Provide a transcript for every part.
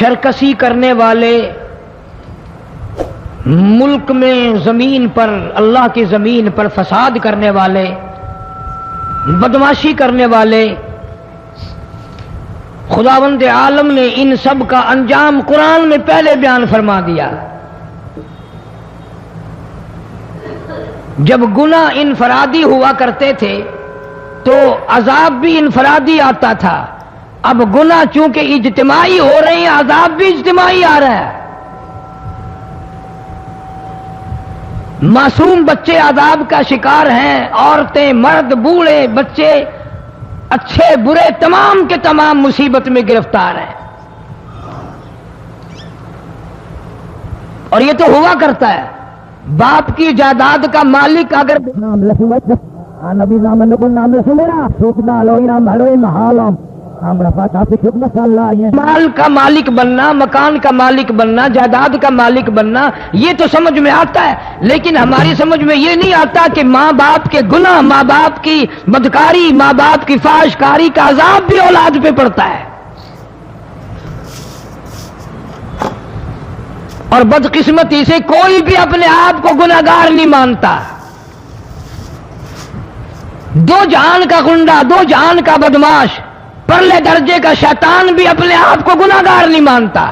شرکسی کرنے والے، ملک میں زمین پر، اللہ کی زمین پر فساد کرنے والے، بدمعاشی کرنے والے، خداوند عالم نے ان سب کا انجام قرآن میں پہلے بیان فرما دیا۔ جب گناہ انفرادی ہوا کرتے تھے تو عذاب بھی انفرادی آتا تھا، اب گناہ چونکہ اجتماعی ہو رہے ہیں، عذاب بھی اجتماعی آ رہا ہے۔ معصوم بچے عذاب کا شکار ہیں، عورتیں، مرد، بوڑھے، بچے، اچھے برے تمام کے تمام مصیبت میں گرفتار ہیں۔ اور یہ تو ہوا کرتا ہے، باپ کی جائیداد کا مالک اگر مال کا مالک بننا، مکان کا مالک بننا، جائیداد کا مالک بننا، یہ تو سمجھ میں آتا ہے، لیکن ہماری سمجھ میں یہ نہیں آتا کہ ماں باپ کے گناہ، ماں باپ کی بدکاری، ماں باپ کی فحش کاری کا عذاب بھی اولاد پہ پڑتا ہے۔ اور بدقسمتی سے کوئی بھی اپنے آپ کو گناہگار نہیں مانتا۔ دو جہان کا گنڈا، دو جہان کا بدماش، پرلے درجے کا شیطان بھی اپنے آپ کو گناہگار نہیں مانتا۔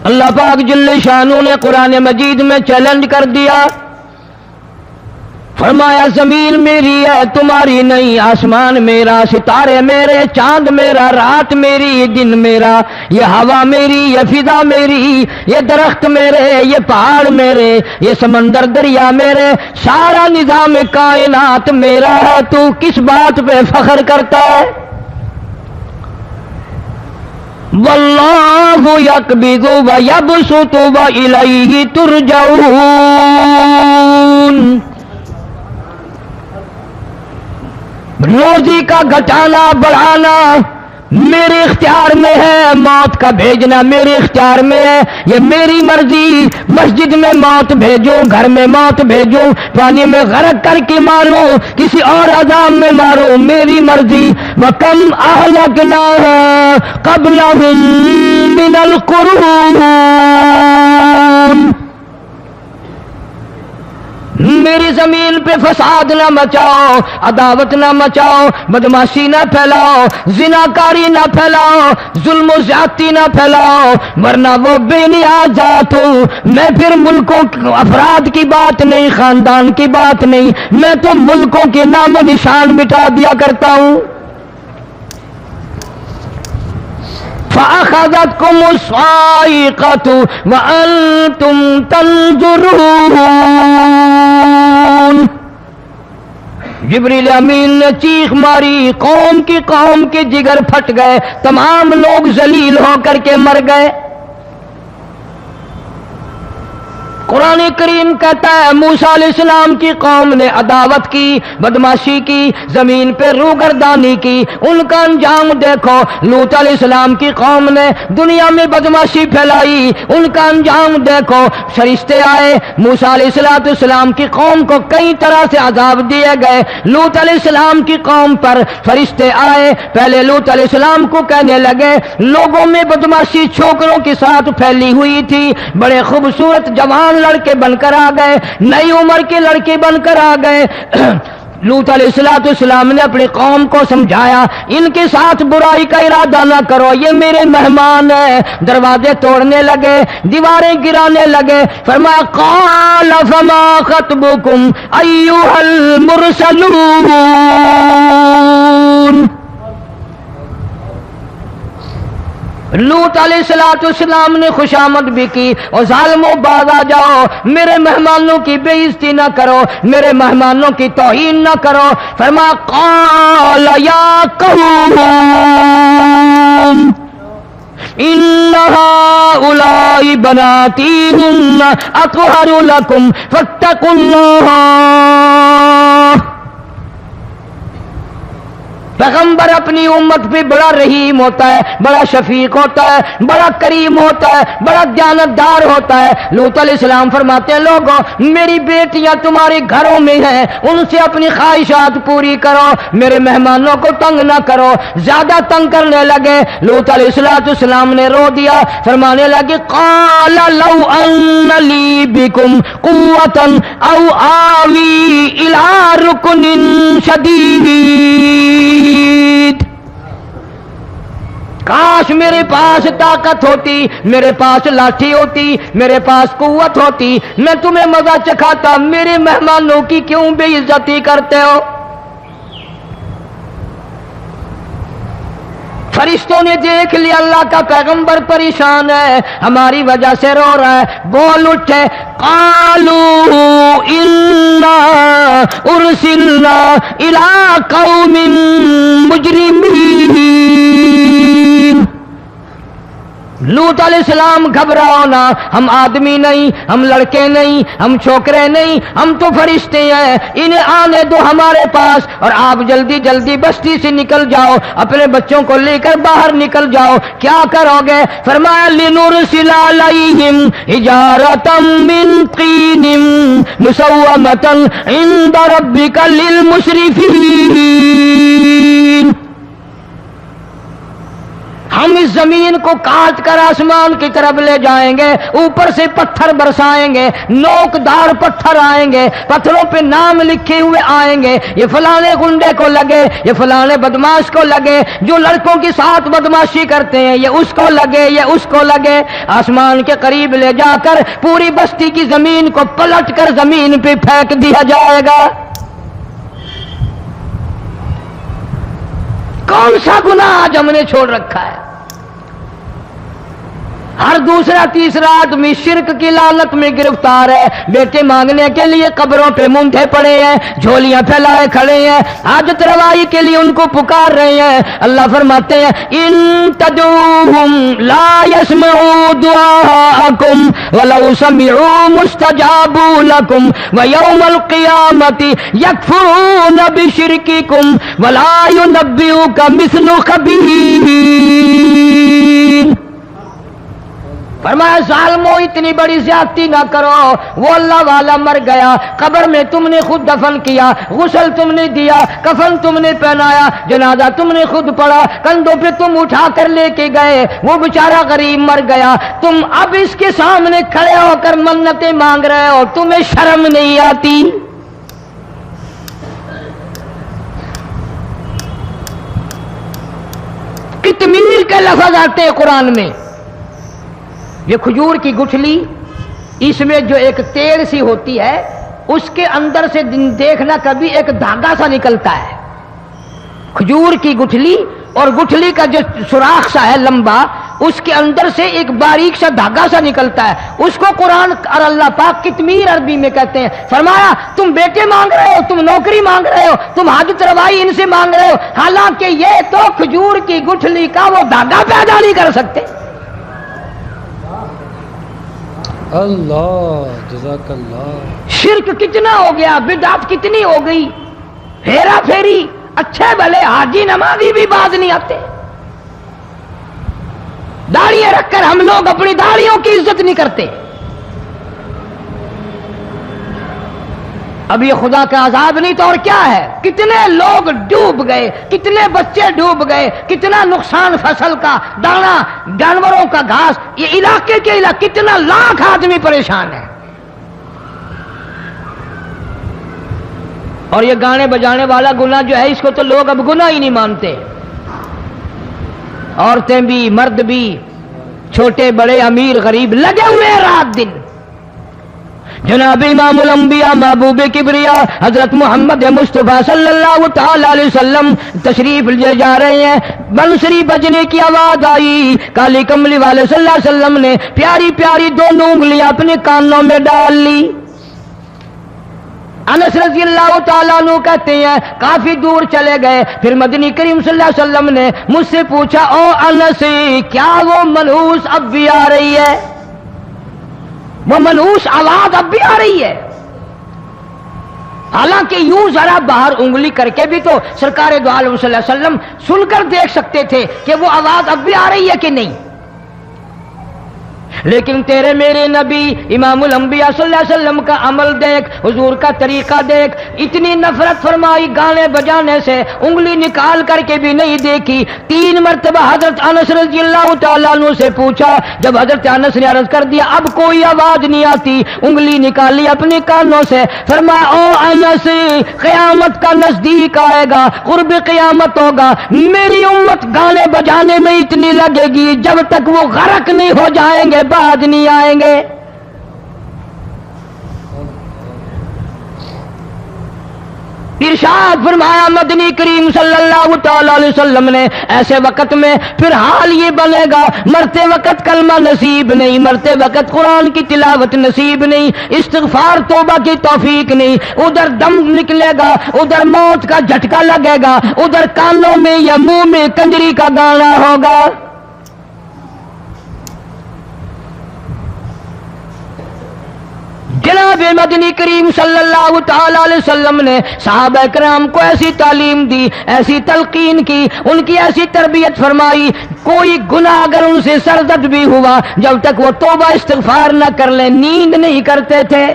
اللہ پاک جل شانہ نے قرآن مجید میں چیلنج کر دیا، فرمایا زمین میری ہے تمہاری نہیں، آسمان میرا، ستارے میرے، چاند میرا، رات میری، دن میرا، یہ ہوا میری، یہ فضا میری، یہ درخت میرے، یہ پہاڑ میرے، یہ سمندر دریا میرے، سارا نظام کائنات میرا ہے، تو کس بات پہ فخر کرتا ہے؟ واللہ یقبض ویبسط والیہ ترجعون۔ روزی کا گھٹانا بڑھانا میرے اختیار میں ہے، موت کا بھیجنا میرے اختیار میں ہے، یہ میری مرضی۔ مسجد میں موت بھیجوں، گھر میں موت بھیجوں، پانی میں غرق کر کے ماروں، کسی اور عذاب میں ماروں، میری مرضی۔ وَكَمْ أَهْلَكْنَا قَبْلَهُم مِّنَ الْقُرُونِ، میری زمین پہ فساد نہ مچاؤ، عداوت نہ مچاؤ، بدمعاشی نہ پھیلاؤ، زناکاری نہ پھیلاؤ، ظلم و زیادتی نہ پھیلاؤ، ورنہ وہ بے نیاز ذات ہوں۔ میں پھر ملکوں، افراد کی بات نہیں، خاندان کی بات نہیں، میں تو ملکوں کے نام و نشان مٹا دیا کرتا ہوں۔ فَأَخَذَتْكُمُ الصَّاعِقَةُ وَأَنْتُمْ تَنظُرُونَ۔ جبریل امین نے چیخ ماری، قوم کے جگر پھٹ گئے، تمام لوگ ذلیل ہو کر کے مر گئے۔ قرآن کریم کہتا ہے موسیٰ علیہ السلام کی قوم نے عداوت کی، بدمعاشی کی، زمین پہ روگردانی کی، ان کا انجام دیکھو۔ لوط علیہ السلام کی قوم نے دنیا میں بدمعاشی پھیلائی، ان کا انجام دیکھو۔ فرشتے آئے، موسیٰ علیہ السلام کی قوم کو کئی طرح سے عذاب دیے گئے۔ لوط علیہ السلام کی قوم پر فرشتے آئے، پہلے لوط علیہ السلام کو کہنے لگے، لوگوں میں بدمعاشی چھوکروں کے ساتھ پھیلی ہوئی تھی، بڑے خوبصورت جوان لڑکے بن کر آ گئے، نئی عمر کے لڑکے بن کر آ گئے۔ لوط علیہ السلام نے اپنی قوم کو سمجھایا، ان کے ساتھ برائی کا ارادہ نہ کرو، یہ میرے مہمان ہیں۔ دروازے توڑنے لگے، دیواریں گرانے لگے، فرمایا قال فما خطبکم ایھا المرسلون۔ لوط علیہ السلام نے خوشامد بھی کی، اور ظالموں باز آ جاؤ، میرے مہمانوں کی بے عزتی نہ کرو، میرے مہمانوں کی توہین نہ کرو۔ فرمایا قال یا قوم ان هؤلاء بناتی هن اطہر لکم فاتقوا اللہ۔ پیغمبر اپنی امت پہ بڑا رحیم ہوتا ہے، بڑا شفیق ہوتا ہے، بڑا کریم ہوتا ہے، بڑا دیانتدار ہوتا ہے۔ لوط علیہ السلام فرماتے ہیں لوگوں میری بیٹیاں تمہارے گھروں میں ہیں، ان سے اپنی خواہشات پوری کرو، میرے مہمانوں کو تنگ نہ کرو۔ زیادہ تنگ کرنے لگے، لوط علیہ السلام نے رو دیا، فرمانے لگے قال لو ان لی بکم قوۃ او آوی الی رکن شدید، کاش میرے پاس طاقت ہوتی، میرے پاس لاٹھی ہوتی، میرے پاس قوت ہوتی، میں تمہیں مزہ چکھاتا، میرے مہمانوں کی کیوں بے عزتی کرتے ہو؟ فرشتوں نے دیکھ لیا اللہ کا پیغمبر پریشان ہے، ہماری وجہ سے رو رہا ہے، بول اٹھے قالوا انا ارسلنا الی قوم مجرمین۔ لوط علیہ السلام گھبراؤ نہ، ہم آدمی نہیں، ہم لڑکے نہیں، ہم چھوکرے نہیں، ہم تو فرشتے ہیں، انہیں آنے دو ہمارے پاس، اور آپ جلدی جلدی بستی سے نکل جاؤ، اپنے بچوں کو لے کر باہر نکل جاؤ۔ کیا کرو گے؟ فرمایا لنرسل علیہم حجارۃ من طین مسومۃ عند ربک للمسرفین، ہم اس زمین کو کاٹ کر آسمان کی طرف لے جائیں گے، اوپر سے پتھر برسائیں گے، نوکدار پتھر آئیں گے، پتھروں پہ نام لکھے ہوئے آئیں گے، یہ فلانے گنڈے کو لگے، یہ فلانے بدماش کو لگے، جو لڑکوں کے ساتھ بدماشی کرتے ہیں یہ اس کو لگے، یہ اس کو لگے۔ آسمان کے قریب لے جا کر پوری بستی کی زمین کو پلٹ کر زمین پہ پھینک دیا جائے گا۔ کون سا گناہ آج ہم نے چھوڑ رکھا ہے؟ ہر دوسرا تیسرا آدمی شرک کی لعنت میں گرفتار ہے، بیٹے مانگنے کے لیے قبروں پہ منڈے پڑے ہیں، جھولیاں پھیلائے کھڑے ہیں، حاجت روائی کے لیے ان کو پکار رہے ہیں۔ اللہ فرماتے ہیں ان تدعوہم لا يسمعوا دعاءکم ولو سمعوا مستجابوا لکم ویوم القیامۃ یکفرون بشرککم ولا ینبئک مثل خبیر۔ فرمایا ظالمو اتنی بڑی زیادتی نہ کرو، وہ اللہ والا مر گیا، قبر میں تم نے خود دفن کیا، غسل تم نے دیا، کفن تم نے پہنایا، جنازہ تم نے خود پڑھا، کندھوں پہ تم اٹھا کر لے کے گئے، وہ بیچارہ غریب مر گیا، تم اب اس کے سامنے کھڑے ہو کر منتیں مانگ رہے ہو، تمہیں شرم نہیں آتی؟ کتمیر کے لفظ آتے ہیں قرآن میں۔ یہ کھجور کی گٹھلی، اس میں جو ایک تیل سی ہوتی ہے، اس کے اندر سے دیکھنا کبھی ایک دھاگا سا نکلتا ہے، کھجور کی گٹھلی، اور گٹھلی کا جو سوراخ سا ہے لمبا، اس کے اندر سے ایک باریک سا دھاگا سا نکلتا ہے، اس کو قرآن اور اللہ پاک کتمیر عربی میں کہتے ہیں۔ فرمایا تم بیٹے مانگ رہے ہو، تم نوکری مانگ رہے ہو، تم حاجت روائی ان سے مانگ رہے ہو، حالانکہ یہ تو کھجور کی گٹھلی کا وہ دھاگا پیدا نہیں کر سکتے۔ اللہ جزاک اللہ۔ شرک کتنا ہو گیا، بدعت کتنی ہو گئی، ہیرا پھیری، اچھے بھلے حاجی نمازی بھی باز نہیں آتے، داڑیاں رکھ کر ہم لوگ اپنی داڑیوں کی عزت نہیں کرتے۔ اب یہ خدا کا عذاب نہیں تو اور کیا ہے؟ کتنے لوگ ڈوب گئے، کتنے بچے ڈوب گئے، کتنا نقصان فصل کا، دانا، جانوروں کا گھاس، یہ علاقے کے علاقے کتنا لاکھ آدمی پریشان ہے۔ اور یہ گانے بجانے والا گناہ جو ہے، اس کو تو لوگ اب گناہ ہی نہیں مانتے، عورتیں بھی مرد بھی، چھوٹے بڑے امیر غریب لگے ہوئے ہیں رات دن۔ جناب امام الانبیاء محبوب کبریا حضرت محمد مصطفیٰ صلی اللہ تعالی علیہ وسلم تشریف لے جا رہے ہیں، بنسری بجنے کی آواز آئی، کالی کملی والے صلی اللہ علیہ وسلم نے پیاری پیاری دونوں انگلیاں اپنے کانوں میں ڈال لی۔ انس رضی اللہ تعالیٰ عنہ کہتے ہیں کافی دور چلے گئے، پھر مدنی کریم صلی اللہ علیہ وسلم نے مجھ سے پوچھا او انس کیا وہ منحوس اب بھی آ رہی ہے؟ وہ منحوس آواز اب بھی آ رہی ہے؟ حالانکہ یوں ذرا باہر انگلی کر کے بھی تو سرکار دو عالم صلی اللہ علیہ وسلم سن کر دیکھ سکتے تھے کہ وہ آواز اب بھی آ رہی ہے کہ نہیں. لیکن تیرے میرے نبی امام الانبیاء صلی اللہ علیہ وسلم کا عمل دیکھ، حضور کا طریقہ دیکھ، اتنی نفرت فرمائی گانے بجانے سے، انگلی نکال کر کے بھی نہیں دیکھی. 3 مرتبہ حضرت انس رضی اللہ تعالیٰ عنہ سے پوچھا، جب حضرت انس نے عرض کر دیا اب کوئی آواز نہیں آتی، انگلی نکالی اپنے کانوں سے، فرمایا او انس، قیامت کا نزدیک آئے گا، قرب قیامت ہوگا، میری امت گانے بجانے میں اتنی لگے گی جب تک وہ غرق نہیں ہو جائیں گے بعد نہیں آئیں گے. ارشاد فرمایا مدنی کریم صلی اللہ تعالی علیہ وسلم نے ایسے وقت میں پھر حال یہ بنے گا، مرتے وقت کلمہ نصیب نہیں، مرتے وقت قرآن کی تلاوت نصیب نہیں، استغفار توبہ کی توفیق نہیں، ادھر دم نکلے گا، ادھر موت کا جھٹکا لگے گا، ادھر کانوں میں یا منہ میں کنجری کا گانا ہوگا. جناب مدنی کریم صلی اللہ تعالی علیہ وسلم نے صحابہ کرام کو ایسی تعلیم دی، ایسی تلقین کی، ان کی ایسی تربیت فرمائی، کوئی گناہ اگر ان سے سرزد بھی ہوا جب تک وہ توبہ استغفار نہ کر لیں نیند نہیں کرتے تھے.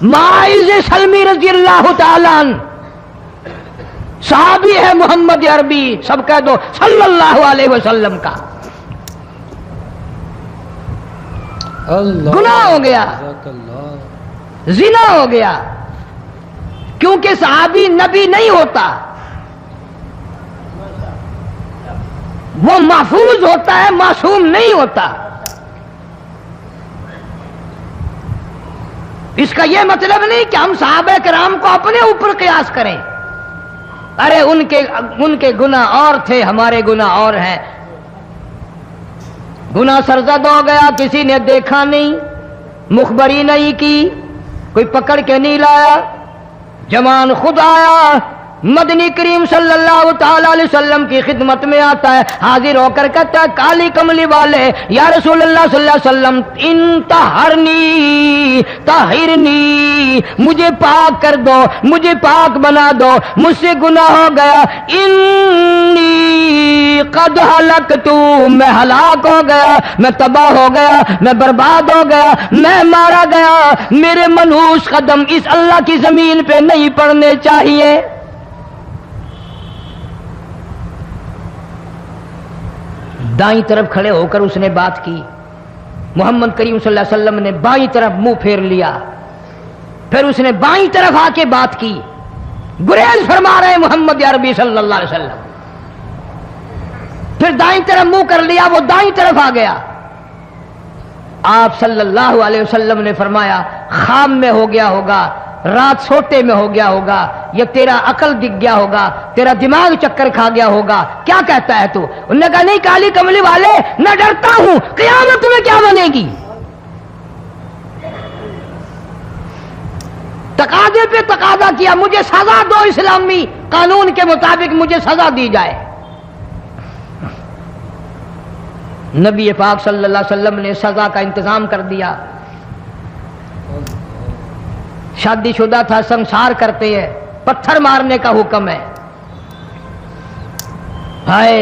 معاذ سلمی رضی اللہ تعالیٰ عنہ صحابی ہے محمد عربی، سب کہہ دو صلی اللہ علیہ وسلم کا. گناہ ہو گیا، زنا ہو گیا، کیونکہ صحابی نبی نہیں ہوتا، وہ محفوظ ہوتا ہے، معصوم نہیں ہوتا. اس کا یہ مطلب نہیں کہ ہم صحابہ کرام کو اپنے اوپر قیاس کریں. ارے ان کے گناہ اور تھے، ہمارے گناہ اور ہیں. گناہ سرزد ہو گیا، کسی نے دیکھا نہیں، مخبری نہیں کی، کوئی پکڑ کے نہیں لایا، جوان خود آیا، مدنی کریم صلی اللہ تعالی علیہ وسلم کی خدمت میں آتا ہے، حاضر ہو کر کہتا ہے کالی کملی والے یا رسول اللہ صلی اللہ علیہ وسلم انتہرنی طہرنی، مجھے پاک کر دو، مجھے پاک بنا دو، مجھ سے گناہ ہو گیا، انی قد ہلکتو، میں ہلاک ہو گیا، میں تباہ ہو گیا، میں برباد ہو گیا، میں مارا گیا، میرے منحوس قدم اس اللہ کی زمین پہ نہیں پڑنے چاہیے. دائیں طرف کھڑے ہو کر اس نے بات کی، محمد کریم صلی اللہ علیہ وسلم نے بائیں طرف منہ پھیر لیا، پھر اس نے بائیں طرف آ کے بات کی. گریز فرما رہے محمد عربی صلی اللہ علیہ وسلم، پھر دائیں طرف منہ کر لیا، وہ دائیں طرف آ گیا. آپ صلی اللہ علیہ وسلم نے فرمایا خام میں ہو گیا ہوگا، رات سوتے میں ہو گیا ہوگا، یا تیرا عقل دکھ گیا ہوگا، تیرا دماغ چکر کھا گیا ہوگا، کیا کہتا ہے تو؟ انہوں نے کہا نہیں کالی کملی والے، میں ڈرتا ہوں قیامت میں کیا بنے گی. تقاضے پہ تقاضا کیا، مجھے سزا دو، اسلامی قانون کے مطابق مجھے سزا دی جائے. نبی پاک صلی اللہ علیہ وسلم نے سزا کا انتظام کر دیا. شادی شدہ تھا، سنسار کرتے ہیں، پتھر مارنے کا حکم ہے. ہائے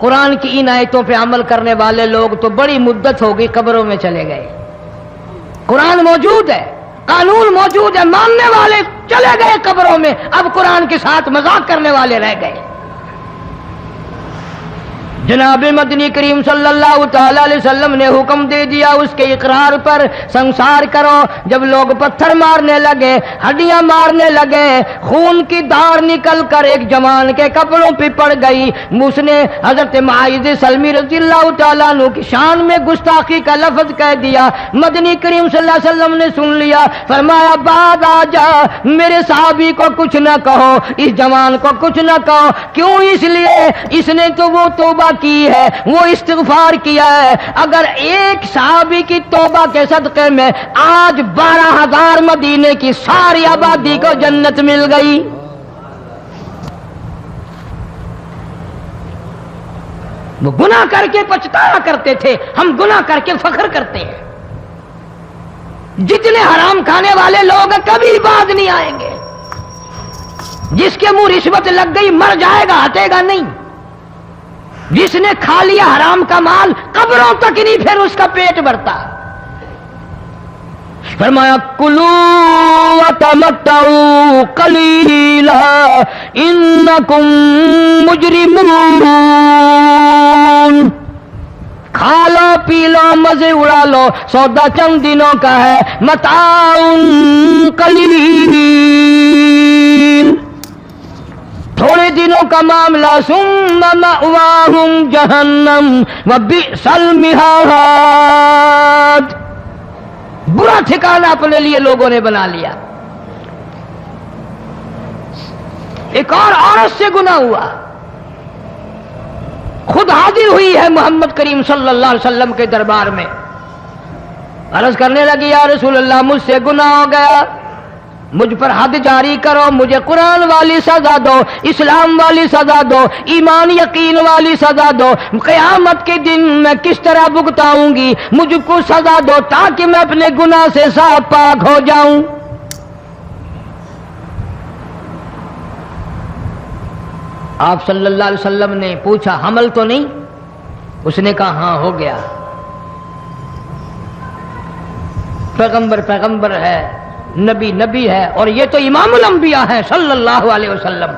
قرآن کی ان آیتوں پہ عمل کرنے والے لوگ تو بڑی مدت ہو گئی قبروں میں چلے گئے. قرآن موجود ہے، قانون موجود ہے، ماننے والے چلے گئے قبروں میں، اب قرآن کے ساتھ مذاق کرنے والے رہ گئے. جناب مدنی کریم صلی اللہ تعالی علیہ وسلم نے حکم دے دیا اس کے اقرار پر سنسار کرو. جب لوگ پتھر مارنے لگے، ہڈیاں مارنے لگے، خون کی دھار نکل کر ایک جوان کے کپڑوں پہ پڑ گئی، اس نے حضرت معاذ سلمی رضی اللہ تعالیٰ عنہ کی شان میں گستاخی کا لفظ کہہ دیا. مدنی کریم صلی اللہ علیہ وسلم نے سن لیا، فرمایا بعد آ جا، میرے صحابی کو کچھ نہ کہو، اس جوان کو کچھ نہ کہو. کیوں؟ اس لیے اس نے تو وہ توبہ کی ہے، وہ استغفار کیا ہے. اگر ایک صحابی کی توبہ کے صدقے میں آج 12,000 مدینے کی ساری آبادی کو جنت مل گئی. وہ گناہ کر کے پچھتایا کرتے تھے، ہم گناہ کر کے فخر کرتے ہیں. جتنے حرام کھانے والے لوگ کبھی بعد نہیں آئیں گے. جس کے منہ رشوت لگ گئی مر جائے گا, ہٹے گا نہیں. جس نے کھا لیا حرام کا مال قبروں تک نہیں پھر اس کا پیٹ بھرتا. فرمایا کلو وتمتعوا قلیلا انکم مجرمون. کھا لو پی لو مزے اڑا لو, سودا چند دنوں کا ہے. متاع قلیل, تھوڑے دنوں کا معاملہ. ثم مأواہم جہنم وبئس المہاد. برا ٹھکانہ اپنے لیے لوگوں نے بنا لیا. ایک اور عورت سے گناہ ہوا, خود حاضر ہوئی ہے محمد کریم صلی اللہ علیہ وسلم کے دربار میں. عرض کرنے لگی یا رسول اللہ مجھ سے گناہ ہو گیا, مجھ پر حد جاری کرو, مجھے قرآن والی سزا دو, اسلام والی سزا دو, ایمان یقین والی سزا دو. قیامت کے دن میں کس طرح بھگتاؤں گی, مجھ کو سزا دو تاکہ میں اپنے گناہ سے صاف پاک ہو جاؤں. آپ صلی اللہ علیہ وسلم نے پوچھا حمل تو نہیں؟ اس نے کہا ہاں ہو گیا. پیغمبر ہے, نبی ہے, اور یہ تو امام الانبیاء ہے صلی اللہ علیہ وسلم.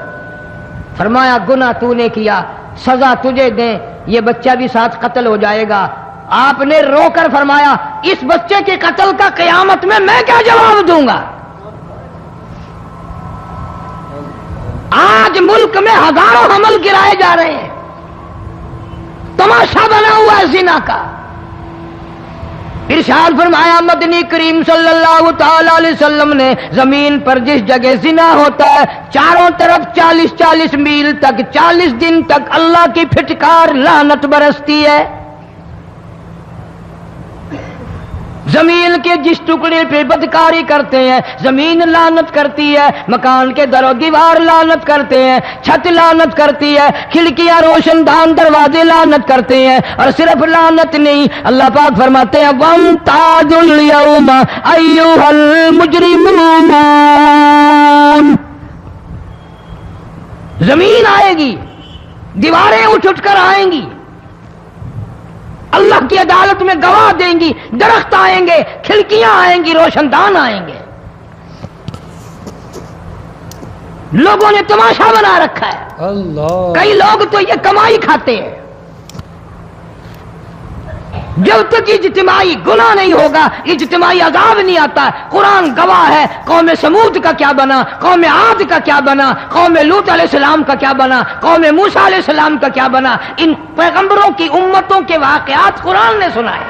فرمایا گناہ تو نے کیا, سزا تجھے دیں, یہ بچہ بھی ساتھ قتل ہو جائے گا. آپ نے رو کر فرمایا اس بچے کے قتل کا قیامت میں کیا جواب دوں گا؟ آج ملک میں ہزاروں حمل گرائے جا رہے ہیں, تماشا بنا ہوا ہے زنا کا. ارشاد فرمایا مدنی کریم صلی اللہ تعالی علیہ وسلم نے زمین پر جس جگہ زنا ہوتا ہے چاروں طرف 40 میل تک 40 دن تک اللہ کی پھٹکار لعنت برستی ہے. زمین کے جس ٹکڑے پہ بدکاری کرتے ہیں زمین لعنت کرتی ہے, مکان کے در و دیوار لعنت کرتے ہیں, چھت لعنت کرتی ہے, کھڑکیاں روشن دان دروازے لعنت کرتے ہیں. اور صرف لعنت نہیں, اللہ پاک فرماتے ہیں وَامْتَازُوا الْيَوْمَ أَيُّهَا الْمُجْرِمُونَ. زمین آئے گی, دیواریں اٹھ کر آئیں گی, اللہ کی عدالت میں گواہ دیں گی, درخت آئیں گے, کھڑکیاں آئیں گی, روشن دان آئیں گے. لوگوں نے تماشا بنا رکھا ہے. اللہ. کئی لوگ تو یہ کمائی کھاتے ہیں. جب تک اجتماعی گناہ نہیں ہوگا اجتماعی عذاب نہیں آتا. قرآن گواہ ہے, قوم سمود کا کیا بنا, قوم عاد کا کیا بنا, قوم لوط علیہ السلام کا کیا بنا, قوم موسیٰ علیہ السلام کا کیا بنا. ان پیغمبروں کی امتوں کے واقعات قرآن نے سنائے.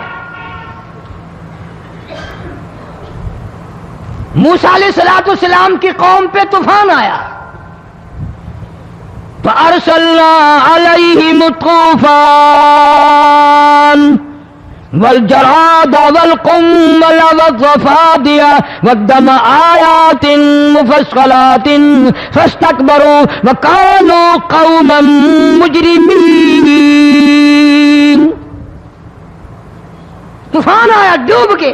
موسیٰ علیہ السلام کی قوم پہ طوفان آیا, فَأَرْسَلْنَا عَلَيْهِمُ الطُّوفَانَ والجراد والقمل والضفادع والدم آيات مفصلات فاستكبروا وكانوا قوما مجرمين. طوفان آیا, ڈوب کے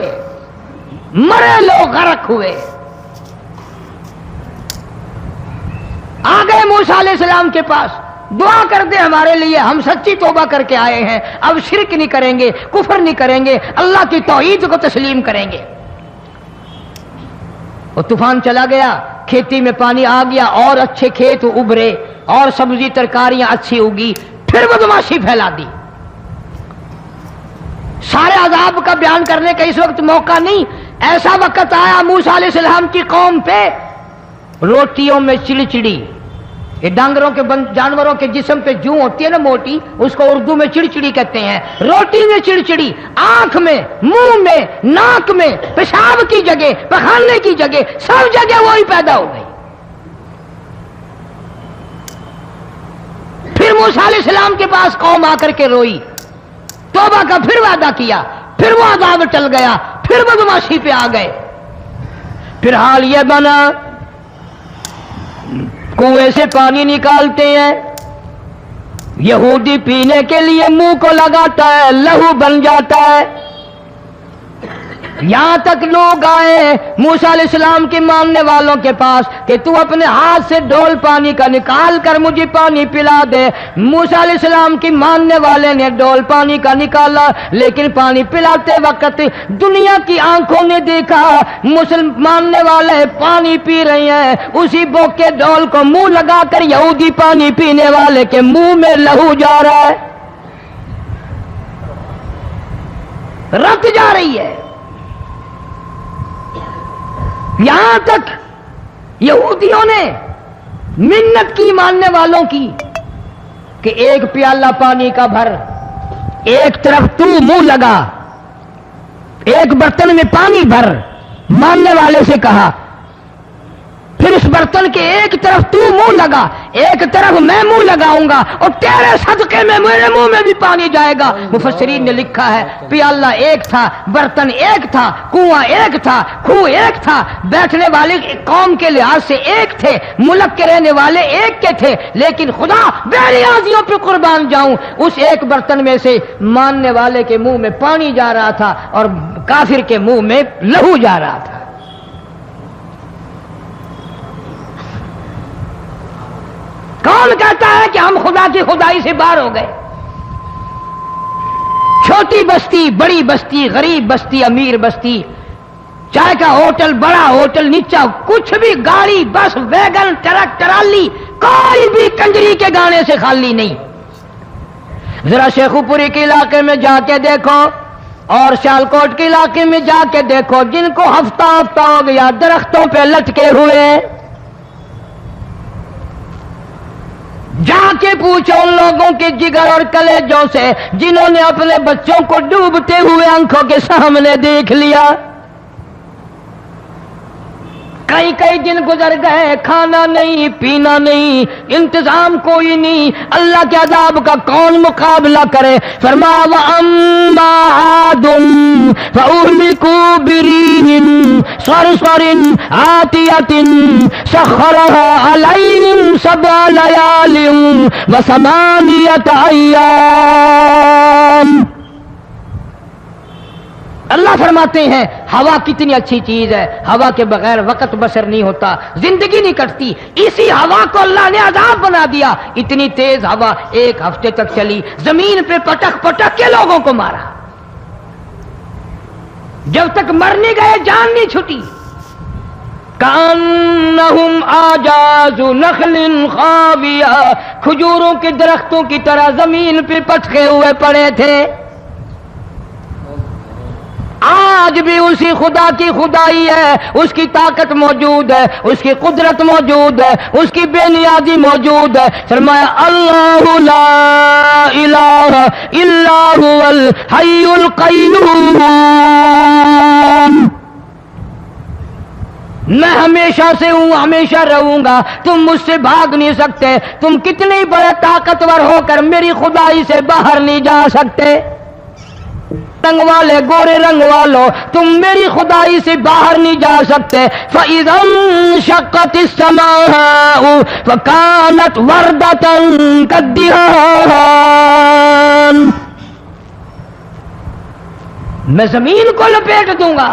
مرے لوگ غرق ہوئے. آ گئے موسیٰ علیہ السلام کے پاس, دعا کر دے ہمارے لیے, ہم سچی توبہ کر کے آئے ہیں, اب شرک نہیں کریں گے, کفر نہیں کریں گے, اللہ کی توحید کو تسلیم کریں گے. اور طوفان چلا گیا, کھیتی میں پانی آ گیا, اور اچھے کھیت ابھرے, اور سبزی ترکاریاں اچھی اگی. پھر بدماشی پھیلا دی. سارے عذاب کا بیان کرنے کا اس وقت موقع نہیں. ایسا وقت آیا موسیٰ علیہ السلام کی قوم پہ روٹیوں میں چڑچڑی, یہ ڈانگروں کے جانوروں کے جسم پہ جوں ہوتی ہے نا موٹی, اس کو اردو میں چڑچڑی کہتے ہیں. روٹی میں چڑچڑی, آنکھ میں, منہ میں, ناک میں, پیشاب کی جگہ, پخانے کی جگہ, سب جگہ وہی پیدا ہو گئی. پھر موسیٰ علیہ السلام کے پاس قوم آ کر کے روئی, توبہ کا پھر وعدہ کیا, پھر وہ عذاب ٹل گیا, پھر بدماشی پہ آ گئے. پھر حال یہ بنا کنویں سے پانی نکالتے ہیں, یہودی پینے کے لیے منہ کو لگاتا ہے, لہو بن جاتا ہے. یہاں تک لوگ آئے موسیٰ علیہ السلام کے ماننے والوں کے پاس کہ تو اپنے ہاتھ سے ڈول پانی کا نکال کر مجھے پانی پلا دے. موسیٰ علیہ السلام کی ماننے والے نے ڈول پانی کا نکالا، لیکن پانی پلاتے وقت دنیا کی آنکھوں نے دیکھا ماننے والے پانی پی رہے ہیں، اسی بوک کے ڈول کو منہ لگا کر یہودی پانی پینے والے کے منہ میں لہو جا رہا ہے، رت جا رہی ہے. یہاں تک یہودیوں نے منت کی ماننے والوں کی کہ ایک پیالہ پانی کا بھر، ایک طرف تو منہ لگا، ایک برتن میں پانی بھر. ماننے والے سے کہا پھر اس برتن کے ایک طرف تو منہ لگا، ایک طرف میں منہ لگاؤں گا اور تیرے صدقے میں میرے منہ میں بھی پانی جائے گا. مفسرین نے لکھا ہے پیالہ ایک تھا، برتن ایک تھا، کنواں ایک تھا، کنو ایک تھا، بیٹھنے والے قوم کے لحاظ سے ایک تھے، ملک کے رہنے والے ایک کے تھے، لیکن خدا بے نیازیوں پہ قربان جاؤں اس ایک برتن میں سے ماننے والے کے منہ میں پانی جا رہا تھا اور کافر کے منہ میں لہو جا رہا تھا. کون کہتا ہے کہ ہم خدا کی خدائی سے باہر ہو گئے؟ چھوٹی بستی، بڑی بستی، غریب بستی، امیر بستی، چائے کا ہوٹل، بڑا ہوٹل، نیچا کچھ بھی، گاڑی، بس، ویگن، ٹرک، ٹرالی، کوئی بھی کنجری کے گانے سے خالی نہیں. ذرا شیخو پوری کے علاقے میں جا کے دیکھو اور سیالکوٹ کے علاقے میں جا کے دیکھو، جن کو ہفتہ ہفتہ ہو گیا درختوں پہ لٹکے ہوئے، جا کے پوچھو ان لوگوں کے جگر اور کلیجوں سے جنہوں نے اپنے بچوں کو ڈوبتے ہوئے آنکھوں کے سامنے دیکھ لیا. کئی کئی دن گزر گئے، کھانا نہیں، پینا نہیں، انتظام کوئی نہیں، اللہ کے عذاب کا کون مقابلہ کرے؟ فرمایا وَأَمَّا عَادٌ فَأُهْلِكُوا بِرِيحٍ صَرْصَرٍ عَاتِيَةٍ سَخَّرَهَا عَلَيْهِمْ سَبْعَ لَيَالٍ وَثَمَانِيَةَ أَيَّامٍ. اللہ فرماتے ہیں ہوا کتنی اچھی چیز ہے، ہوا کے بغیر وقت بسر نہیں ہوتا، زندگی نہیں کٹتی. اسی ہوا کو اللہ نے عذاب بنا دیا. اتنی تیز ہوا ایک ہفتے تک چلی، زمین پہ پٹک پٹک کے لوگوں کو مارا، جب تک مر نہیں گئے جان نہیں چھٹی. کأنہم اعجاز نخل خاویہ، کھجوروں کے درختوں کی طرح زمین پہ پٹکے ہوئے پڑے تھے. آج بھی اسی خدا کی خدائی ہے، اس کی طاقت موجود ہے، اس کی قدرت موجود ہے، اس کی بے نیازی موجود ہے. فرمایا اللہ لا الہ الا هو الحی القیوم، میں ہمیشہ سے ہوں، ہمیشہ رہوں گا، تم مجھ سے بھاگ نہیں سکتے. تم کتنے بڑے طاقتور ہو کر میری خدائی سے باہر نہیں جا سکتے. رنگ والے، گورے رنگ والوں، تم میری خدائی سے باہر نہیں جا سکتے. فَإِذَا انشَقَّتِ السَّمَاءُ فَكَانَتْ وَرْدَةً كَالدِّهَانِ، میں زمین کو لپیٹ دوں گا،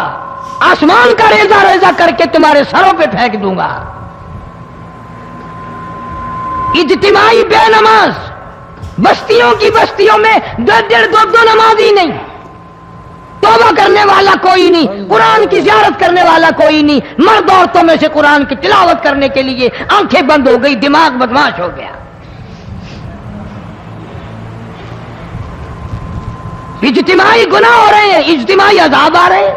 آسمان کا ریزہ ریزہ کر کے تمہارے سروں پہ پھینک دوں گا. اجتماعی بے نماز، بستیوں کی بستیوں میں دو نمازی نہیں، توبہ کرنے والا کوئی نہیں، قرآن کی زیارت کرنے والا کوئی نہیں. مرد عورتوں میں سے قرآن کی تلاوت کرنے کے لیے آنکھیں بند ہو گئی، دماغ بدماش ہو گیا. اجتماعی گناہ ہو رہے ہیں، اجتماعی عذاب آ رہے ہیں.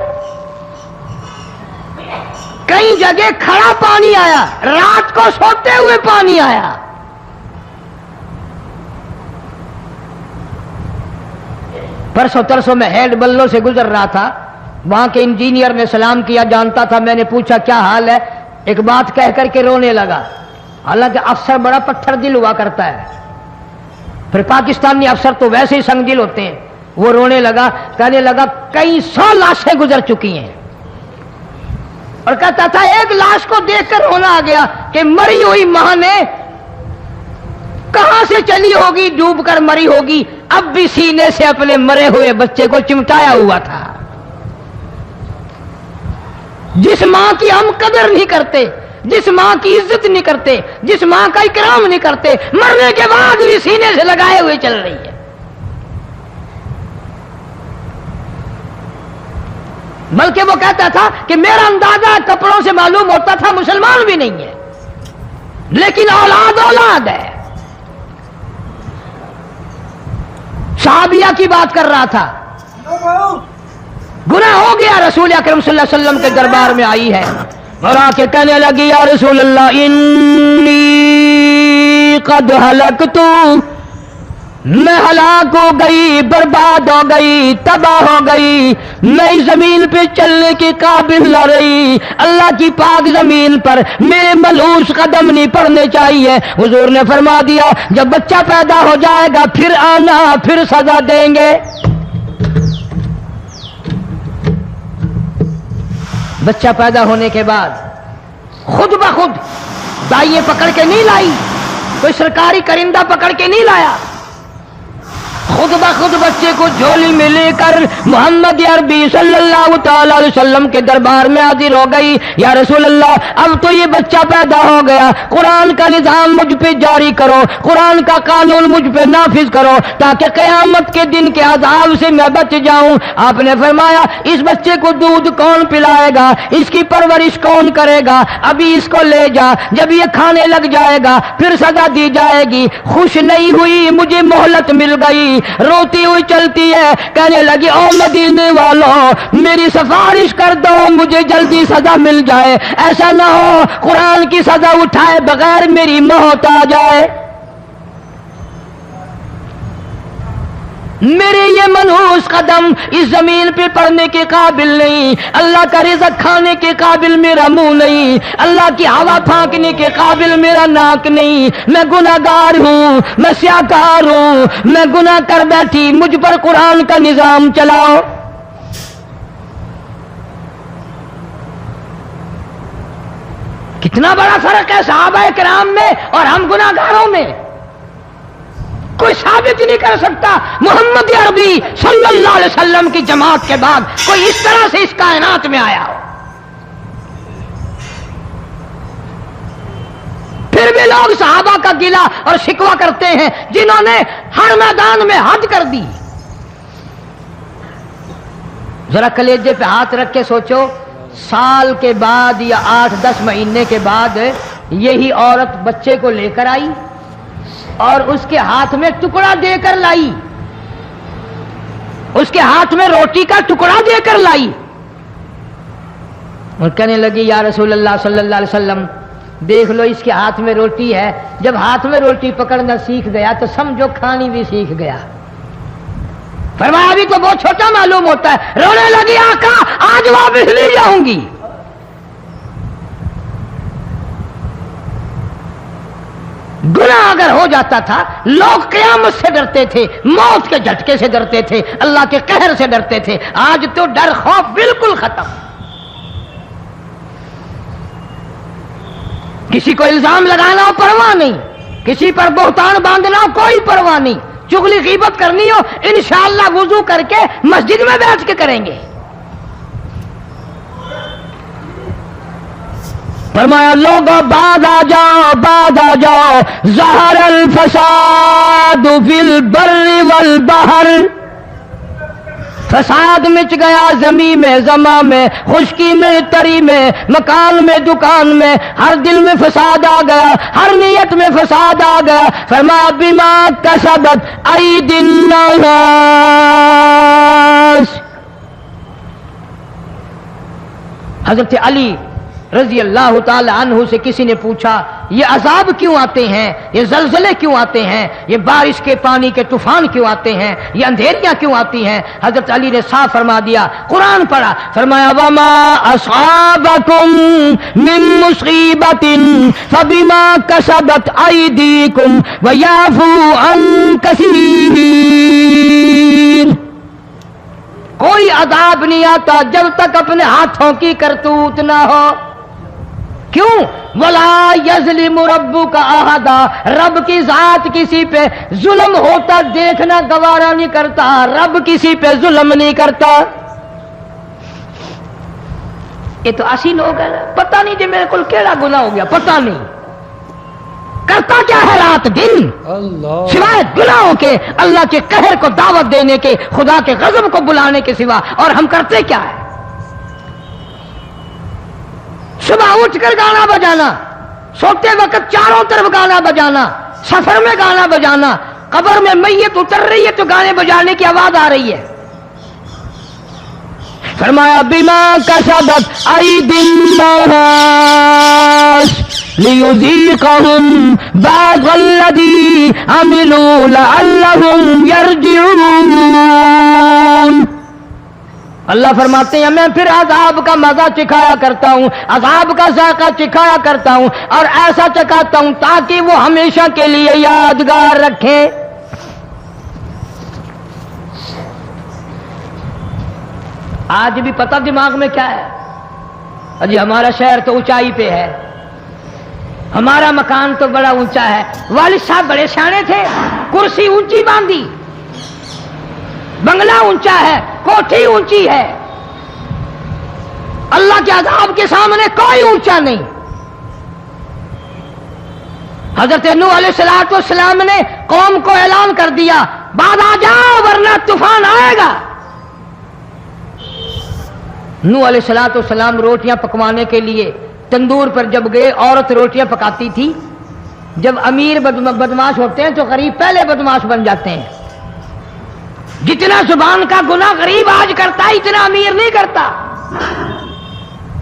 کئی جگہ کھڑا پانی آیا، رات کو سوتے ہوئے پانی آیا. پرسوں ترسوں میں ہیڈ بلوں سے گزر رہا تھا، وہاں کے انجینئر نے سلام کیا، جانتا تھا. میں نے پوچھا کیا حال ہے؟ ایک بات کہہ کر کے رونے لگا. حالانکہ افسر بڑا پتھر دل ہوا کرتا ہے، پھر پاکستانی افسر تو ویسے ہی سنگ دل ہوتے ہیں. وہ رونے لگا، کہنے لگا کئی 100 لاشیں گزر چکی ہیں، اور کہتا تھا ایک لاش کو دیکھ کر رونا آ گیا کہ مری ہوئی ماں نے کہاں سے چلی ہوگی، ڈوب کر مری ہوگی، اب بھی سینے سے اپنے مرے ہوئے بچے کو چمٹایا ہوا تھا. جس ماں کی ہم قدر نہیں کرتے، جس ماں کی عزت نہیں کرتے، جس ماں کا اکرام نہیں کرتے، مرنے کے بعد بھی سینے سے لگائے ہوئے چل رہی ہے۔ بلکہ وہ کہتا تھا کہ میرا اندازہ کپڑوں سے معلوم ہوتا تھا مسلمان بھی نہیں ہے، لیکن اولاد اولاد ہے۔ صحابیہ کی بات کر رہا تھا، گناہ ہو گیا، رسول اکرم صلی اللہ علیہ وسلم کے دربار میں آئی ہے اور آ کے کہنے لگی یا رسول اللہ انی قد ہلکت، میں ہلاک ہو گئی، برباد ہو گئی، تباہ ہو گئی، میں اس زمین پہ چلنے کے قابل نہ رہی، اللہ کی پاک زمین پر میرے ملعوس قدم نہیں پڑنے چاہیے۔ حضور نے فرما دیا جب بچہ پیدا ہو جائے گا پھر آنا، پھر سزا دیں گے۔ بچہ پیدا ہونے کے بعد خود بخود دائیں پکڑ کے نہیں لائی، کوئی سرکاری کرندہ پکڑ کے نہیں لایا، خود بخود بچے کو جھولی میں لے کر محمد عربی صلی اللہ تعالی علیہ وسلم کے دربار میں حاضر ہو گئی۔ یا رسول اللہ اب تو یہ بچہ پیدا ہو گیا، قرآن کا نظام مجھ پہ جاری کرو، قرآن کا قانون مجھ پہ نافذ کرو تاکہ قیامت کے دن کے عذاب سے میں بچ جاؤں۔ آپ نے فرمایا اس بچے کو دودھ کون پلائے گا، اس کی پرورش کون کرے گا، ابھی اس کو لے جا، جب یہ کھانے لگ جائے گا پھر سزا دی جائے گی۔ خوش نہیں ہوئی، مجھے مہلت مل گئی، روتی ہوئی چلتی ہے، کہنے لگی او مدینے والوں میری سفارش کر دو، مجھے جلدی سزا مل جائے، ایسا نہ ہو قرآن کی سزا اٹھائے بغیر میری موت آ جائے۔ میرے یہ منحوس قدم اس زمین پہ پڑنے کے قابل نہیں، اللہ کا رزق کھانے کے قابل میرا منہ نہیں، اللہ کی ہوا پھانکنے کے قابل میرا ناک نہیں، میں گناہگار ہوں، میں سیاکار ہوں، میں گناہ کر بیٹھی، مجھ پر قرآن کا نظام چلاؤ۔ کتنا بڑا فرق ہے صحابہ کرام میں اور ہم گناہگاروں میں، کوئی ثابت نہیں کر سکتا محمد عربی صلی اللہ علیہ وسلم کی جماعت کے بعد کوئی اس طرح سے اس کائنات میں آیا ہو۔ پھر بھی لوگ صحابہ کا گلہ اور شکوہ کرتے ہیں جنہوں نے ہر میدان میں حد کر دی۔ ذرا کلیجے پہ ہاتھ رکھ کے سوچو، سال کے بعد یا 8-10 مہینے کے بعد یہی عورت بچے کو لے کر آئی اور اس کے ہاتھ میں ٹکڑا دے کر لائی، اس کے ہاتھ میں روٹی کا ٹکڑا دے کر لائی اور کہنے لگی یا رسول اللہ صلی اللہ علیہ وسلم دیکھ لو اس کے ہاتھ میں روٹی ہے، جب ہاتھ میں روٹی پکڑنا سیکھ گیا تو سمجھو کھانی بھی سیکھ گیا۔ فرمایا ابھی تو بہت چھوٹا معلوم ہوتا ہے، رونے لگی آقا آج واپس لے جاؤں گی۔ گناہ اگر ہو جاتا تھا لوگ قیامت سے ڈرتے تھے، موت کے جھٹکے سے ڈرتے تھے، اللہ کے قہر سے ڈرتے تھے، آج تو ڈر خوف بالکل ختم۔ کسی کو الزام لگانا ہو پرواہ نہیں، کسی پر بہتان باندھنا ہو کوئی پرواہ نہیں، چغلی غیبت کرنی ہو انشاءاللہ وضو کر کے مسجد میں بیٹھ کے کریں گے۔ فرمایا لوگوں بعد آ جاؤ، بعد آ جاؤ، ظہر الفساد فی البر والبحر، فساد مچ گیا زمین میں، زماں میں، خشکی میں، تری میں، مکان میں، دکان میں، ہر دل میں فساد آ گیا، ہر نیت میں فساد آ گیا۔ فرمایا بما کسبت ایدی الناس، حضرت علی رضی اللہ تعالی عنہ سے کسی نے پوچھا یہ عذاب کیوں آتے ہیں، یہ زلزلے کیوں آتے ہیں، یہ بارش کے پانی کے طوفان کیوں آتے ہیں، یہ اندھیریاں کیوں آتی ہیں؟ حضرت علی نے صاف فرما دیا، قرآن پڑھا، فرمایا وما اصابکم من مصیبت فبما کسبت ایدیکم ویعفو عن کثیر، کوئی عذاب نہیں آتا جب تک اپنے ہاتھوں کی کرتوت نہ ہو۔ کیوں؟ وَلَا يَظْلِمُ رَبُّكَ أَحَدًا، رب کی ذات کسی پہ ظلم ہوتا دیکھنا گوارا نہیں کرتا، رب کسی پہ ظلم نہیں کرتا۔ یہ تو اسی لوگ ہیں نا، پتہ نہیں جی میرے کو کیڑا گناہ ہو گیا، پتہ نہیں کرتا کیا ہے رات دن اللہ سوائے گناہوں کے، اللہ کے قہر کو دعوت دینے کے، خدا کے غضب کو بلانے کے سوا، اور ہم کرتے کیا ہے؟ صبح اٹھ کر گانا بجانا، سوتے وقت چاروں طرف گانا بجانا، سفر میں گانا بجانا، قبر میں میت اتر رہی ہے تو گانے بجانے کی آواز آ رہی ہے۔ فرمایا بما کسبت ایدی الناس لیذیقہم بعض الذی عملوا لعلہم یرجعون۔ اللہ فرماتے ہیں میں پھر عذاب کا مزہ چکھایا کرتا ہوں، عذاب کا ذائقہ چکھایا کرتا ہوں، اور ایسا چکھاتا ہوں تاکہ وہ ہمیشہ کے لیے یادگار رکھیں۔ آج بھی پتہ دماغ میں کیا ہے؟ جی ہمارا شہر تو اونچائی پہ ہے، ہمارا مکان تو بڑا اونچا ہے، والد صاحب بڑے سیانے تھے، کرسی اونچی باندھی، بنگلہ اونچا ہے، کوٹھی اونچی ہے، اللہ کے عذاب کے سامنے کوئی اونچا نہیں۔ حضرت نوح علیہ السلام نے قوم کو اعلان کر دیا بعد آ جاؤ ورنہ طوفان آئے گا۔ نوح علیہ السلام روٹیاں پکوانے کے لیے تندور پر جب گئے، عورت روٹیاں پکاتی تھی۔ جب امیر بدماش ہوتے ہیں تو غریب پہلے بدماش بن جاتے ہیں۔ جتنا زبان کا گناہ غریب آج کرتا ہے اتنا امیر نہیں کرتا۔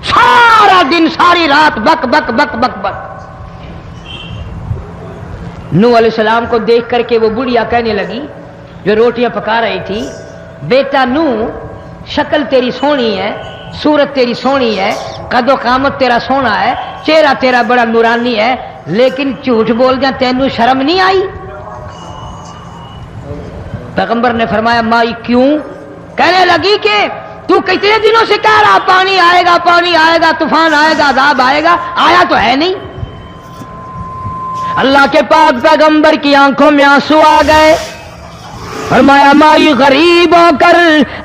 سارا دن ساری رات بک بک بک بک بک۔ نوح علیہ السلام کو دیکھ کر کے وہ بڑھیا کہنے لگی جو روٹیاں پکا رہی تھی، بیٹا نوح شکل تیری سونی ہے، صورت تیری سونی ہے، قد و قامت تیرا سونا ہے، چہرہ تیرا بڑا نورانی ہے، لیکن جھوٹ بول جا تینوں شرم نہیں آئی؟ پیغمبر نے فرمایا مائی کیوں؟ کہنے لگی کہ تو کتنے دنوں سے کہہ رہا پانی آئے گا، پانی آئے گا، طوفان آئے گا، عذاب آئے گا، آیا تو ہے نہیں۔ اللہ کے پاک پیغمبر کی آنکھوں میں آنسو آ گئے۔ فرمایا مائی غریب ہو کر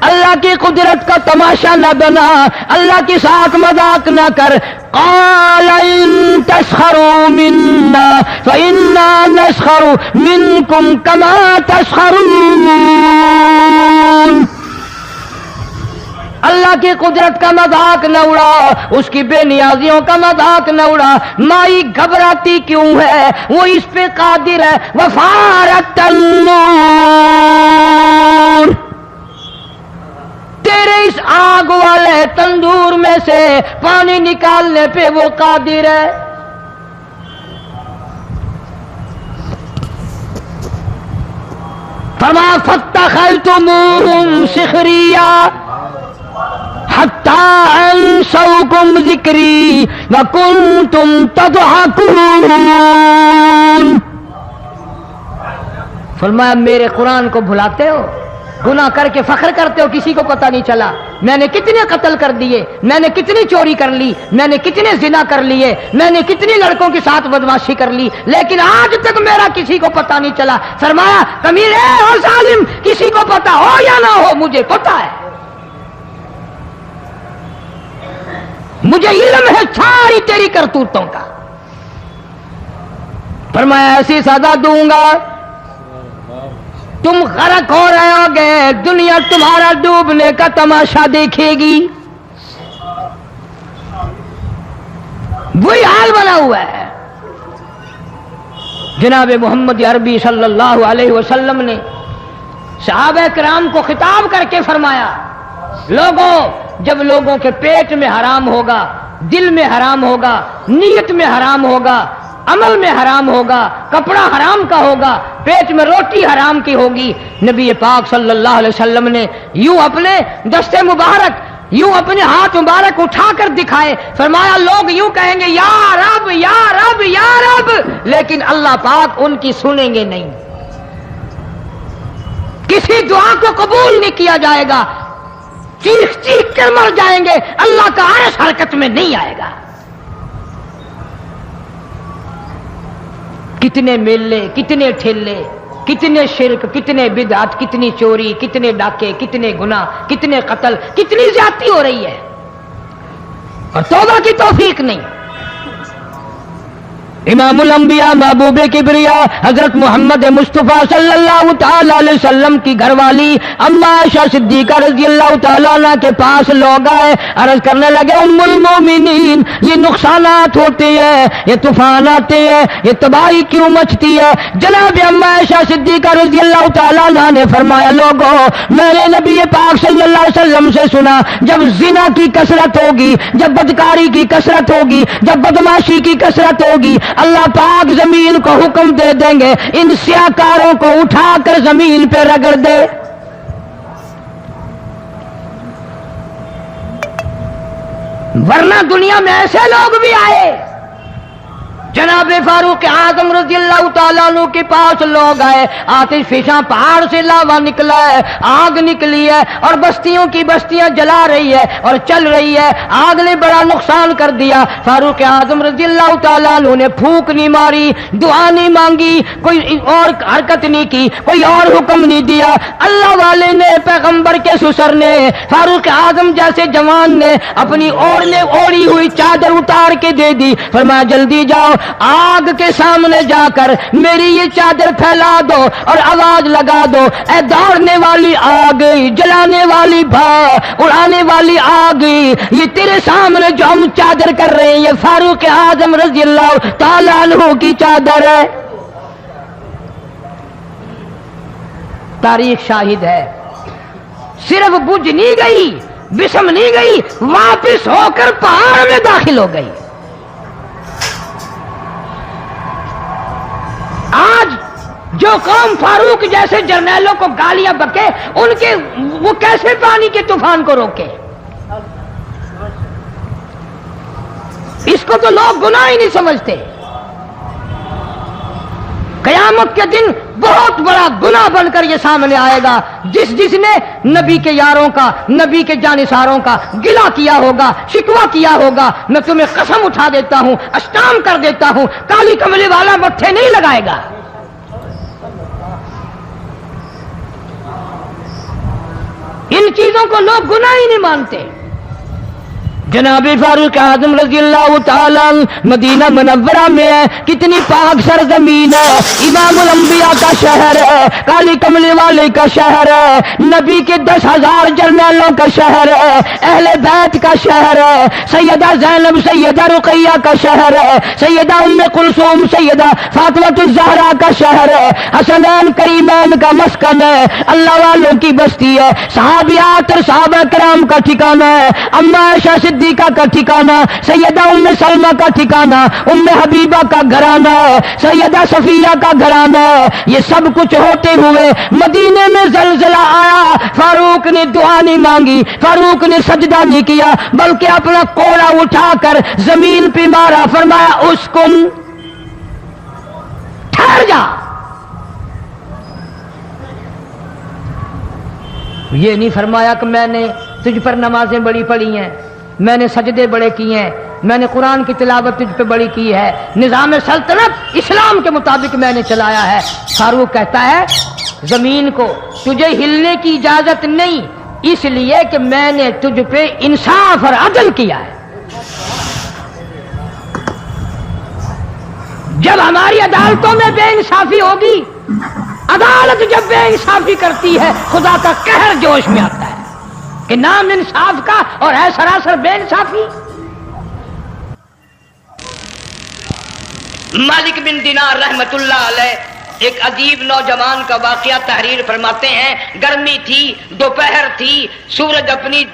اللہ کی قدرت کا تماشا نہ بنا، اللہ کے ساتھ مذاق نہ کر۔ قال ان تسخروا منا فإنا نسخر منكم كما تسخرون۔ اللہ کی قدرت کا مذاق نہ اڑا، اس کی بے نیازیوں کا مذاق نہ اڑا۔ مائی گھبراتی کیوں ہے؟ وہ اس پہ قادر ہے۔ وفارت النور، تیرے اس آگ والے تندور میں سے پانی نکالنے پہ وہ قادر ہے۔ فرمایا فاتخذتموہم سخریا حتی انسوکم ذکری وکنتم تضحکون۔ فرمایا میرے قرآن کو بھلاتے ہو، گناہ کر کے فخر کرتے ہو، کسی کو پتہ نہیں چلا میں نے کتنے قتل کر دیے، میں نے کتنی چوری کر لی، میں نے کتنے زنا کر لیے، میں نے کتنی لڑکوں کے ساتھ بدماشی کر لی، لیکن آج تک میرا کسی کو پتہ نہیں چلا۔ فرمایا کمینے اور ظالم، کسی کو پتہ ہو یا نہ ہو مجھے پتہ ہے، مجھے علم ہے ساری تیری کرتوتوں کا۔ فرمایا ایسی سزا دوں گا تم غرق ہو رہے ہو گے، دنیا تمہارا ڈوبنے کا تماشا دیکھے گی۔ وہی حال بنا ہوا ہے۔ جناب محمد عربی صلی اللہ علیہ وسلم نے صحابہ کرام کو خطاب کر کے فرمایا لوگوں، جب لوگوں کے پیٹ میں حرام ہوگا، دل میں حرام ہوگا، نیت میں حرام ہوگا، عمل میں حرام ہوگا، کپڑا حرام کا ہوگا، پیٹ میں روٹی حرام کی ہوگی، نبی پاک صلی اللہ علیہ وسلم نے یوں اپنے دست مبارک، یوں اپنے ہاتھ مبارک اٹھا کر دکھائے، فرمایا لوگ یوں کہیں گے یا رب یا رب یا رب، لیکن اللہ پاک ان کی سنیں گے نہیں، کسی دعا کو قبول نہیں کیا جائے گا، چیخ چیخ کر مر جائیں گے، اللہ کا عرش حرکت میں نہیں آئے گا۔ کتنے میلے، کتنے ٹھیلے، کتنے شرک، کتنے بدعت، کتنی چوری، کتنے ڈاکے، کتنے گناہ، کتنے قتل، کتنی زیادتی ہو رہی ہے۔ اور توبہ کی توفیق نہیں. امام الانبیاء محبوب کبریا حضرت محمد مصطفیٰ صلی اللہ تعالی علیہ وسلم کی گھر والی اما عائشہ صدیقہ رضی اللہ تعالیٰ عنہ کے پاس لوگ آئے, عرض کرنے لگے ام المومنین یہ نقصانات ہوتے ہیں, یہ طوفان آتے ہیں, یہ تباہی کیوں مچتی ہے؟ جناب اما عائشہ صدیقہ رضی اللہ تعالیٰ عنہ نے فرمایا لوگوں میں نے نبی پاک صلی اللہ علیہ وسلم سے سنا جب زنا کی کثرت ہوگی, جب بدکاری کی کثرت ہوگی, جب بدماشی کی کثرت ہوگی, اللہ پاک زمین کو حکم دے دیں گے ان سیاکاروں کو اٹھا کر زمین پہ رگڑ دے. ورنہ دنیا میں ایسے لوگ بھی آئے. جناب فاروق اعظم رضی اللہ تعالیٰ عنہ کے پاس لوگ آئے, آتش فشاں پہاڑ سے لاوا نکلا ہے, آگ نکلی ہے اور بستیوں کی بستیاں جلا رہی ہے اور چل رہی ہے, آگ نے بڑا نقصان کر دیا. فاروق اعظم رضی اللہ تعالیٰ عنہ نے پھونک نہیں ماری, دعا نہیں مانگی, کوئی اور حرکت نہیں کی, کوئی اور حکم نہیں دیا. اللہ والے نے, پیغمبر کے سسر نے, فاروق اعظم جیسے جوان نے اپنی اوڑھی ہوئی چادر اتار کے دے دی. فرمایا جلدی جاؤ آگ کے سامنے جا کر میری یہ چادر پھیلا دو اور آواز لگا دو, اے دوڑنے والی آگ, جلانے والی اڑانے والی آگ, یہ تیرے سامنے جو ہم چادر کر رہے ہیں یہ فاروق اعظم رضی اللہ تعالیٰ عنہ کی چادر ہے. تاریخ شاہد ہے. صرف بجھ نہیں گئی, بسم نہیں گئی, واپس ہو کر پہاڑ میں داخل ہو گئی. آج جو قوم فاروق جیسے جرنیلوں کو گالیاں بکے ان کے وہ کیسے پانی کے طوفان کو روکے؟ اس کو تو لوگ گناہ ہی نہیں سمجھتے. قیامت کے دن بہت بڑا گناہ بن کر یہ سامنے آئے گا. جس نے نبی کے یاروں کا, نبی کے جانثاروں کا گلہ کیا ہوگا, شکوہ کیا ہوگا, میں تمہیں قسم اٹھا دیتا ہوں, اشتام کر دیتا ہوں, کالی کملی والا مٹھے نہیں لگائے گا. ان چیزوں کو لوگ گناہ ہی نہیں مانتے. جناب فاروق اعظم رضی اللہ تعالیٰ مدینہ منورہ میں ہے, کتنی پاک سرزمین ہے, امام الانبیاء کا شہر ہے, کالی کملی والے کا شہر ہے, نبی کے 10,000 جرنیلوں کا شہر ہے, اہل بیت کا شہر ہے, سیدہ زینب, سیدہ رقیہ کا شہر ہے, سیدہ ام کلثوم, سیدہ فاطمہ الزہرا کا شہر ہے, حسنین کریمین کا مسکن ہے, اللہ والوں کی بستی ہے, صحابیات اور صحابہ کرام کا ٹھکانہ ہے, اما عائشہ صدیقہ کا ٹھکانہ, سیدہ ام سلمہ کا ٹھکانہ, ام حبیبہ کا گھرانہ ہے, سیدہ صفیہ کا گھرانہ ہے. یہ سب کچھ ہوتے ہوئے مدینے میں زلزلہ آیا, فاروق نے دعا نہیں مانگی, فاروق نے سجدہ نہیں کیا, بلکہ اپنا کوڑا اٹھا کر زمین پہ مارا. فرمایا اسکن, ٹھہر جا. یہ نہیں فرمایا کہ میں نے تجھ پر نمازیں بڑی پڑھی ہیں, میں نے سجدے بڑے کیے ہیں, میں نے قرآن کی تلاوت تجھ پہ بڑی کی ہے, نظام سلطنت اسلام کے مطابق میں نے چلایا ہے. فاروق کہتا ہے زمین کو تجھے ہلنے کی اجازت نہیں, اس لیے کہ میں نے تجھ پہ انصاف اور عدل کیا ہے. جب ہماری عدالتوں میں بے انصافی ہوگی, عدالت جب بے انصافی کرتی ہے خدا کا قہر جوش میں آتا ہے کہ نام انصاف کا اور ہے سراسر بے انصافی. مالک بن دینار رحمت اللہ علیہ ایک عجیب نوجوان کا واقعہ تحریر فرماتے ہیں. گرمی تھی, دوپہر تھی, سورج اپنی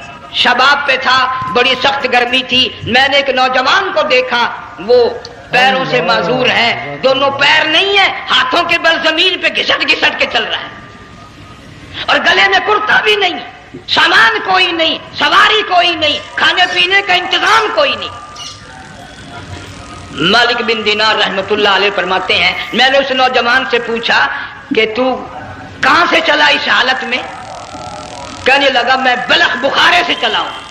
شباب پہ تھا, بڑی سخت گرمی تھی. میں نے ایک نوجوان کو دیکھا, وہ پیروں سے معذور ہے, دونوں پیر نہیں ہیں, ہاتھوں کے بل زمین پہ گھسٹ گھسٹ کے چل رہا ہے اور گلے میں کرتا بھی نہیں, سامان کوئی نہیں, سواری کوئی نہیں, کھانے پینے کا انتظام کوئی نہیں. مالک بن دینار رحمت اللہ علیہ فرماتے ہیں میں نے اس نوجوان سے پوچھا کہ تو کہاں سے چلا اس حالت میں؟ کہنے لگا میں بلخ بخارے سے چلا ہوں.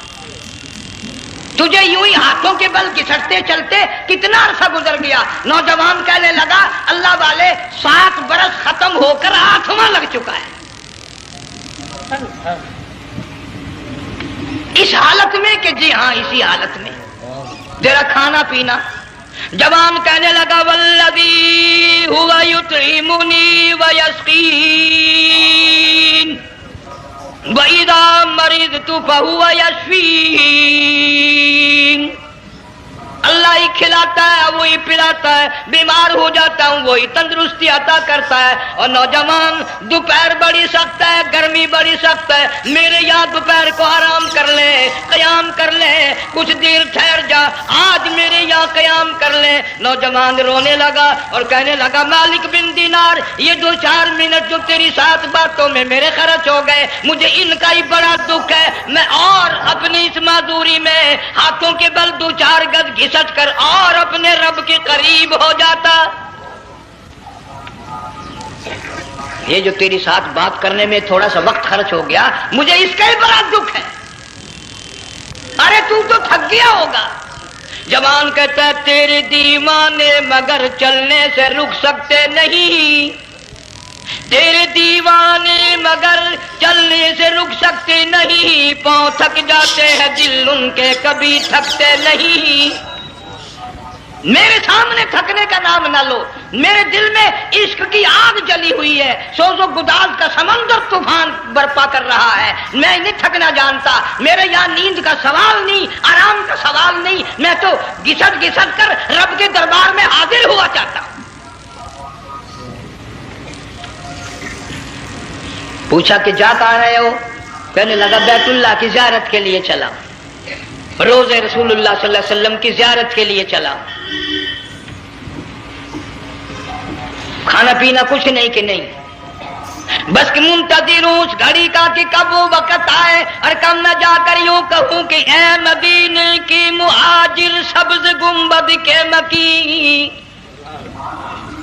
تجھے یوں ہی ہاتھوں کے بل گھسٹتے چلتے کتنا عرصہ گزر گیا؟ نوجوان کہنے لگا اللہ والے 7 برس ختم ہو کر 8واں لگ چکا ہے. اس حالت میں کہ جی ہاں اسی حالت میں. تیرا کھانا پینا. جوان کہنے لگا والذی ہوا یطعمنی ویسقین وَإِذَا مَرِضْتُ فَهُوَ يَشْفِينِ. اللہ ہی کھلاتا ہے, وہی پلاتا ہے, بیمار ہو جاتا ہوں وہی تندرستی عطا کرتا ہے. اور نوجوان دوپہر بڑی سخت ہے, گرمی بڑی سخت ہے, میرے یہاں دوپہر کو آرام کر لے, قیام کر لے, کچھ دیر ٹھہر جا, آج میرے یہاں قیام کر لے. نوجوان رونے لگا اور کہنے لگا مالک بن دینار, یہ 2-4 منٹ جو تیری ساتھ باتوں میں میرے خرچ ہو گئے, مجھے ان کا ہی بڑا دکھ ہے. میں اور اپنی اس معذوری میں ہاتھوں کے بل 2-4 گز گھسٹ کر اور اپنے رب کے قریب ہو جاتا. یہ جو تیری ساتھ بات کرنے میں تھوڑا سا وقت خرچ ہو گیا, مجھے اس کا ہی بڑا دکھ ہے. ارے تو تھک گیا ہوگا. جوان کہتا ہے تیرے دیوانے مگر چلنے سے رک سکتے نہیں, تیرے دیوانے مگر چلنے سے رک سکتے نہیں, پاؤں تھک جاتے ہیں دل ان کے کبھی تھکتے نہیں. میرے سامنے تھکنے کا نام نہ لو, میرے دل میں عشق کی آگ جلی ہوئی ہے, سوز و گداز کا سمندر طوفان برپا کر رہا ہے. میں نہیں تھکنا جانتا, میرے یہاں نیند کا سوال نہیں, آرام کا سوال نہیں, میں تو گھسٹ گھسٹ کر رب کے دربار میں حاضر ہوا چاہتا ہوں. پوچھا کہ جا کہاں رہے ہو؟ کہنے لگا بیت اللہ کی زیارت کے لیے چلا, روز رسول اللہ صلی اللہ علیہ وسلم کی زیارت کے لیے چلا. کھانا پینا کچھ نہیں کہ نہیں, بس کہ منتظر ہوں اس گھڑی کا کہ کب وہ وقت آئے اور کب میں جا کر یوں کہوں کہ اے مدینے کی مہاجر سبز گنبد کے مکی,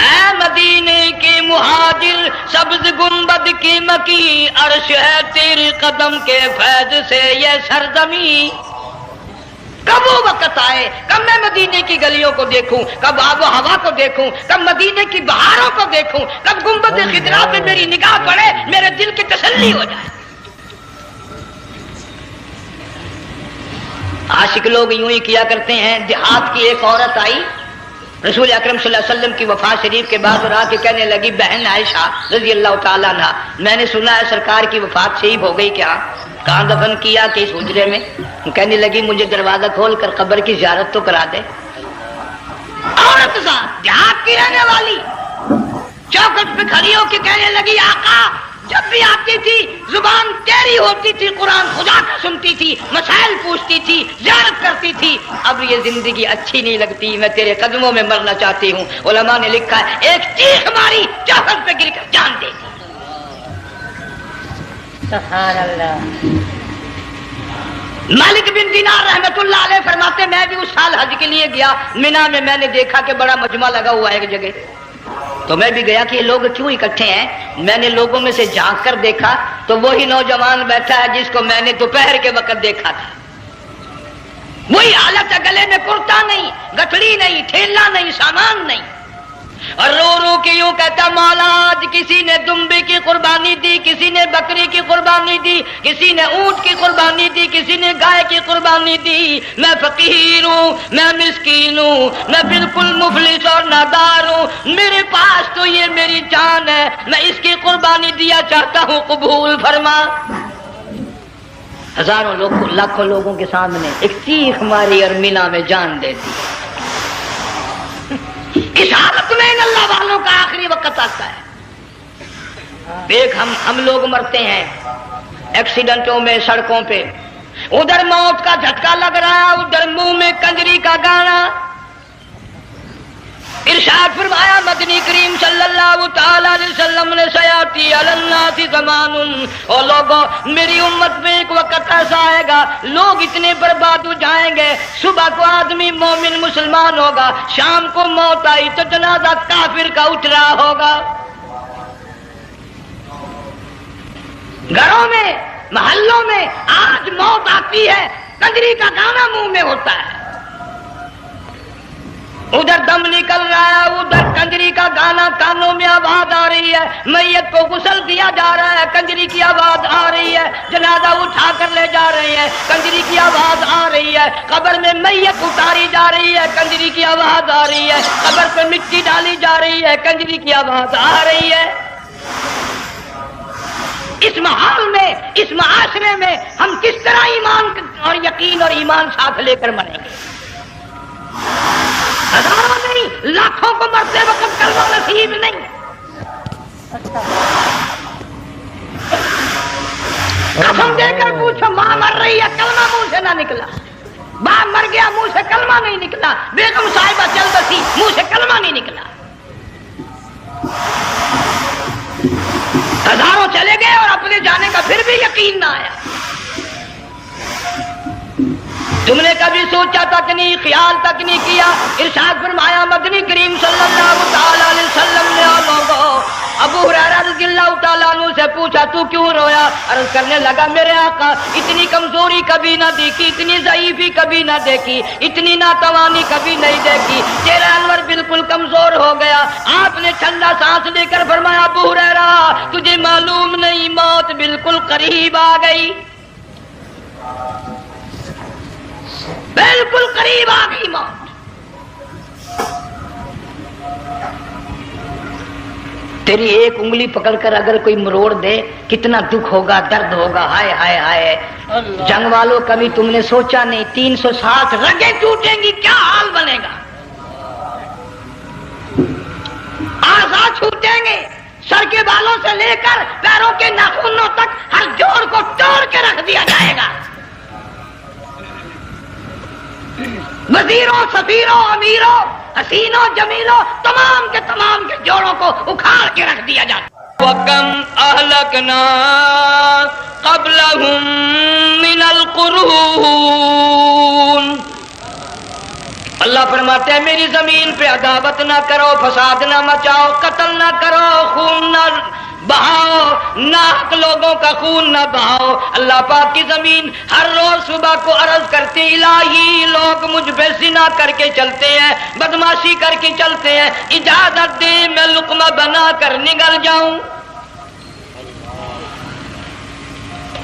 اے مدینے کے مہاجر سبز گنبد کی مکی, عرش ہے تیرے قدم کے فیض سے یہ سرزمین. کب وہ وقت آئے, کب میں مدینے کی گلیوں کو دیکھوں, کب آب و ہوا کو دیکھوں, کب مدینے کی بہاروں کو دیکھوں, کب گنبد خضرا پہ میری نگاہ پڑے, میرے دل کی تسلی ہو جائے. عاشق لوگ یوں ہی کیا کرتے ہیں. دیہات کی ایک عورت آئی رسول اکرم صلی اللہ علیہ وسلم کی وفات شریف کے بعد, اور آ کے کہنے لگی بہن عائشہ رضی اللہ تعالیٰ عنہا, میں نے سنا ہے سرکار کی وفات شریف ہو گئی, کیا کہاں دفن کیا کہ اس حجرے میں؟ کہنے لگی مجھے دروازہ کھول کر قبر کی زیارت تو کرا دے. عورت سا دیہات کی رہنے والی چوکٹ پہ کھڑی ہو کے کہنے لگی آقا جب بھی آتی تھی زبان تیری ہوتی تھی, قرآن خدا کا سنتی تھی, مسائل پوچھتی تھی, زیارت کرتی تھی, اب یہ زندگی اچھی نہیں لگتی, میں تیرے قدموں میں مرنا چاہتی ہوں. علماء نے لکھا ہے ایک چیخ ماری, چوکٹ پہ گر کر جان دے دی. سبحان اللہ. مالک بن دینار رحمت اللہ علیہ فرماتے میں بھی اس سال حج کے لیے گیا, مینا میں میں نے دیکھا کہ بڑا مجمع لگا ہوا ہے ایک جگہ, تو میں بھی گیا کہ یہ لوگ کیوں اکٹھے ہیں. میں نے لوگوں میں سے جھانک کر دیکھا تو وہی نوجوان بیٹھا ہے جس کو میں نے دوپہر کے وقت دیکھا تھا. وہی حالت ہے, گلے میں کرتا نہیں, گٹھڑی نہیں, ٹھیلا نہیں, سامان نہیں, اور رو رو کے یوں کہتا مولا آج کسی نے دمبے کی قربانی دی, کسی نے بکری کی قربانی دی, کسی نے اونٹ کی قربانی دی, کسی نے گائے کی قربانی دی. میں فقیر ہوں, میں مسکین ہوں, میں بالکل مفلس اور نادار ہوں, میرے پاس تو یہ میری جان ہے, میں اس کی قربانی دیا چاہتا ہوں, قبول فرما. ہزاروں لوگ لاکھوں لوگوں کے سامنے ایک چیخ ماری اور مینا میں جان دے دی. اس حالت میں ان اللہ والوں کا آخری وقت آتا ہے. دیکھ ہم لوگ مرتے ہیں ایکسیڈنٹوں میں, سڑکوں پہ, ادھر موت کا جھٹکا لگ رہا, ادھر منہ میں کنجری کا گانا. ارشاد فرمایا مدنی کریم صلی اللہ تعالی علیہ وسلم نے سیاتی علی الناس زمان, اور لوگوں میری امت میں ایک وقت ایسا آئے گا لوگ اتنے برباد ہو جائیں گے, صبح کو آدمی مومن مسلمان ہوگا, شام کو موت آئی تو جنازہ کافر کا اٹھ رہا ہوگا. گھروں میں محلوں میں آج موت آتی ہے, کنجری کا گانا منہ میں ہوتا ہے, ادھر دم نکل رہا ہے, ادھر کنجری کنجری کا گانا کانوں میں آواز آ رہی ہے، میت کو غسل دیا جا رہا ہے، کنجری کی آواز آ رہی ہے، جنازہ اٹھا کر لے جا رہے ہیں، کنجری کی آواز آ رہی ہے، قبر میں میت اتاری جا رہی ہے، کنجری کی آواز آ رہی ہے، قبر پہ مٹی ڈالی جا رہی ہے، کنجری کی آواز آ رہی ہے۔ اس ماحول میں، اس معاشرے میں ہم کس طرح ایمان اور یقین اور ایمان ساتھ لے کر مریں گے؟ ہزاروں نہیں، لاکھوں کو مرتے وقت کلمہ نصیب نہیں۔ قسم دے کر پوچھو، ماں مر رہی ہے، کلمہ منہ سے نہ نکلا، باپ مر گیا، منہ سے کلمہ نہیں نکلا، بیگم صاحبہ چل بسی، منہ سے کلمہ نہیں نکلا۔ ہزاروں چلے گئے اور اپنے جانے کا پھر بھی یقین نہ آیا۔ تم نے کبھی سوچا تک نہیں، خیال تک نہیں کیا؟ ارشاد فرمایا مدنی کریم صلی اللہ تعالی علیہ وسلم نے لوگوں ابو ہریرہ رضی اللہ تعالیٰ عنہ سے پوچھا تو کیوں رویا؟ عرض کرنے لگا میرے آقا اتنی کمزوری کبھی نہ دیکھی، اتنی ضعیفی کبھی نہ دیکھی، اتنی ناتوانی کبھی نہیں دیکھی، چہرہ انور بالکل کمزور ہو گیا۔ آپ نے ٹھنڈا سانس لے کر فرمایا ابو ہریرہ تجھے معلوم نہیں موت بالکل قریب آ گئی، بالکل قریب آ گئی موت۔ تیری ایک انگلی پکڑ کر اگر کوئی مروڑ دے کتنا دکھ ہوگا، درد ہوگا، ہائے ہائے ہائے۔ جنگ والوں کبھی تم نے سوچا نہیں 360 رگیں ٹوٹیں گی کیا حال بنے گا، اعضاء چھوٹیں گے، سر کے بالوں سے لے کر پیروں کے ناخنوں تک ہر جوڑ کو توڑ کے رکھ دیا جائے گا، وزیروں سفیروں امیروں حسینوں جمیلوں تمام کے جوڑوں کو اکھاڑ کے رکھ دیا جاتا۔ وَكَمْ أَهْلَكْنَا قَبْلَهُمْ مِنَ الْقُرُونِ۔ اللہ فرماتے ہیں میری زمین پہ عداوت نہ کرو، فساد نہ مچاؤ، قتل نہ کرو، خون نہ بہاؤ، ناحق لوگوں کا خون نہ بہاؤ۔ اللہ پاک کی زمین ہر روز صبح کو عرض کرتی الہی لوگ مجھ پہ زنا کر کے چلتے ہیں، بدماشی کر کے چلتے ہیں، اجازت دے میں لقمہ بنا کر نگل جاؤں،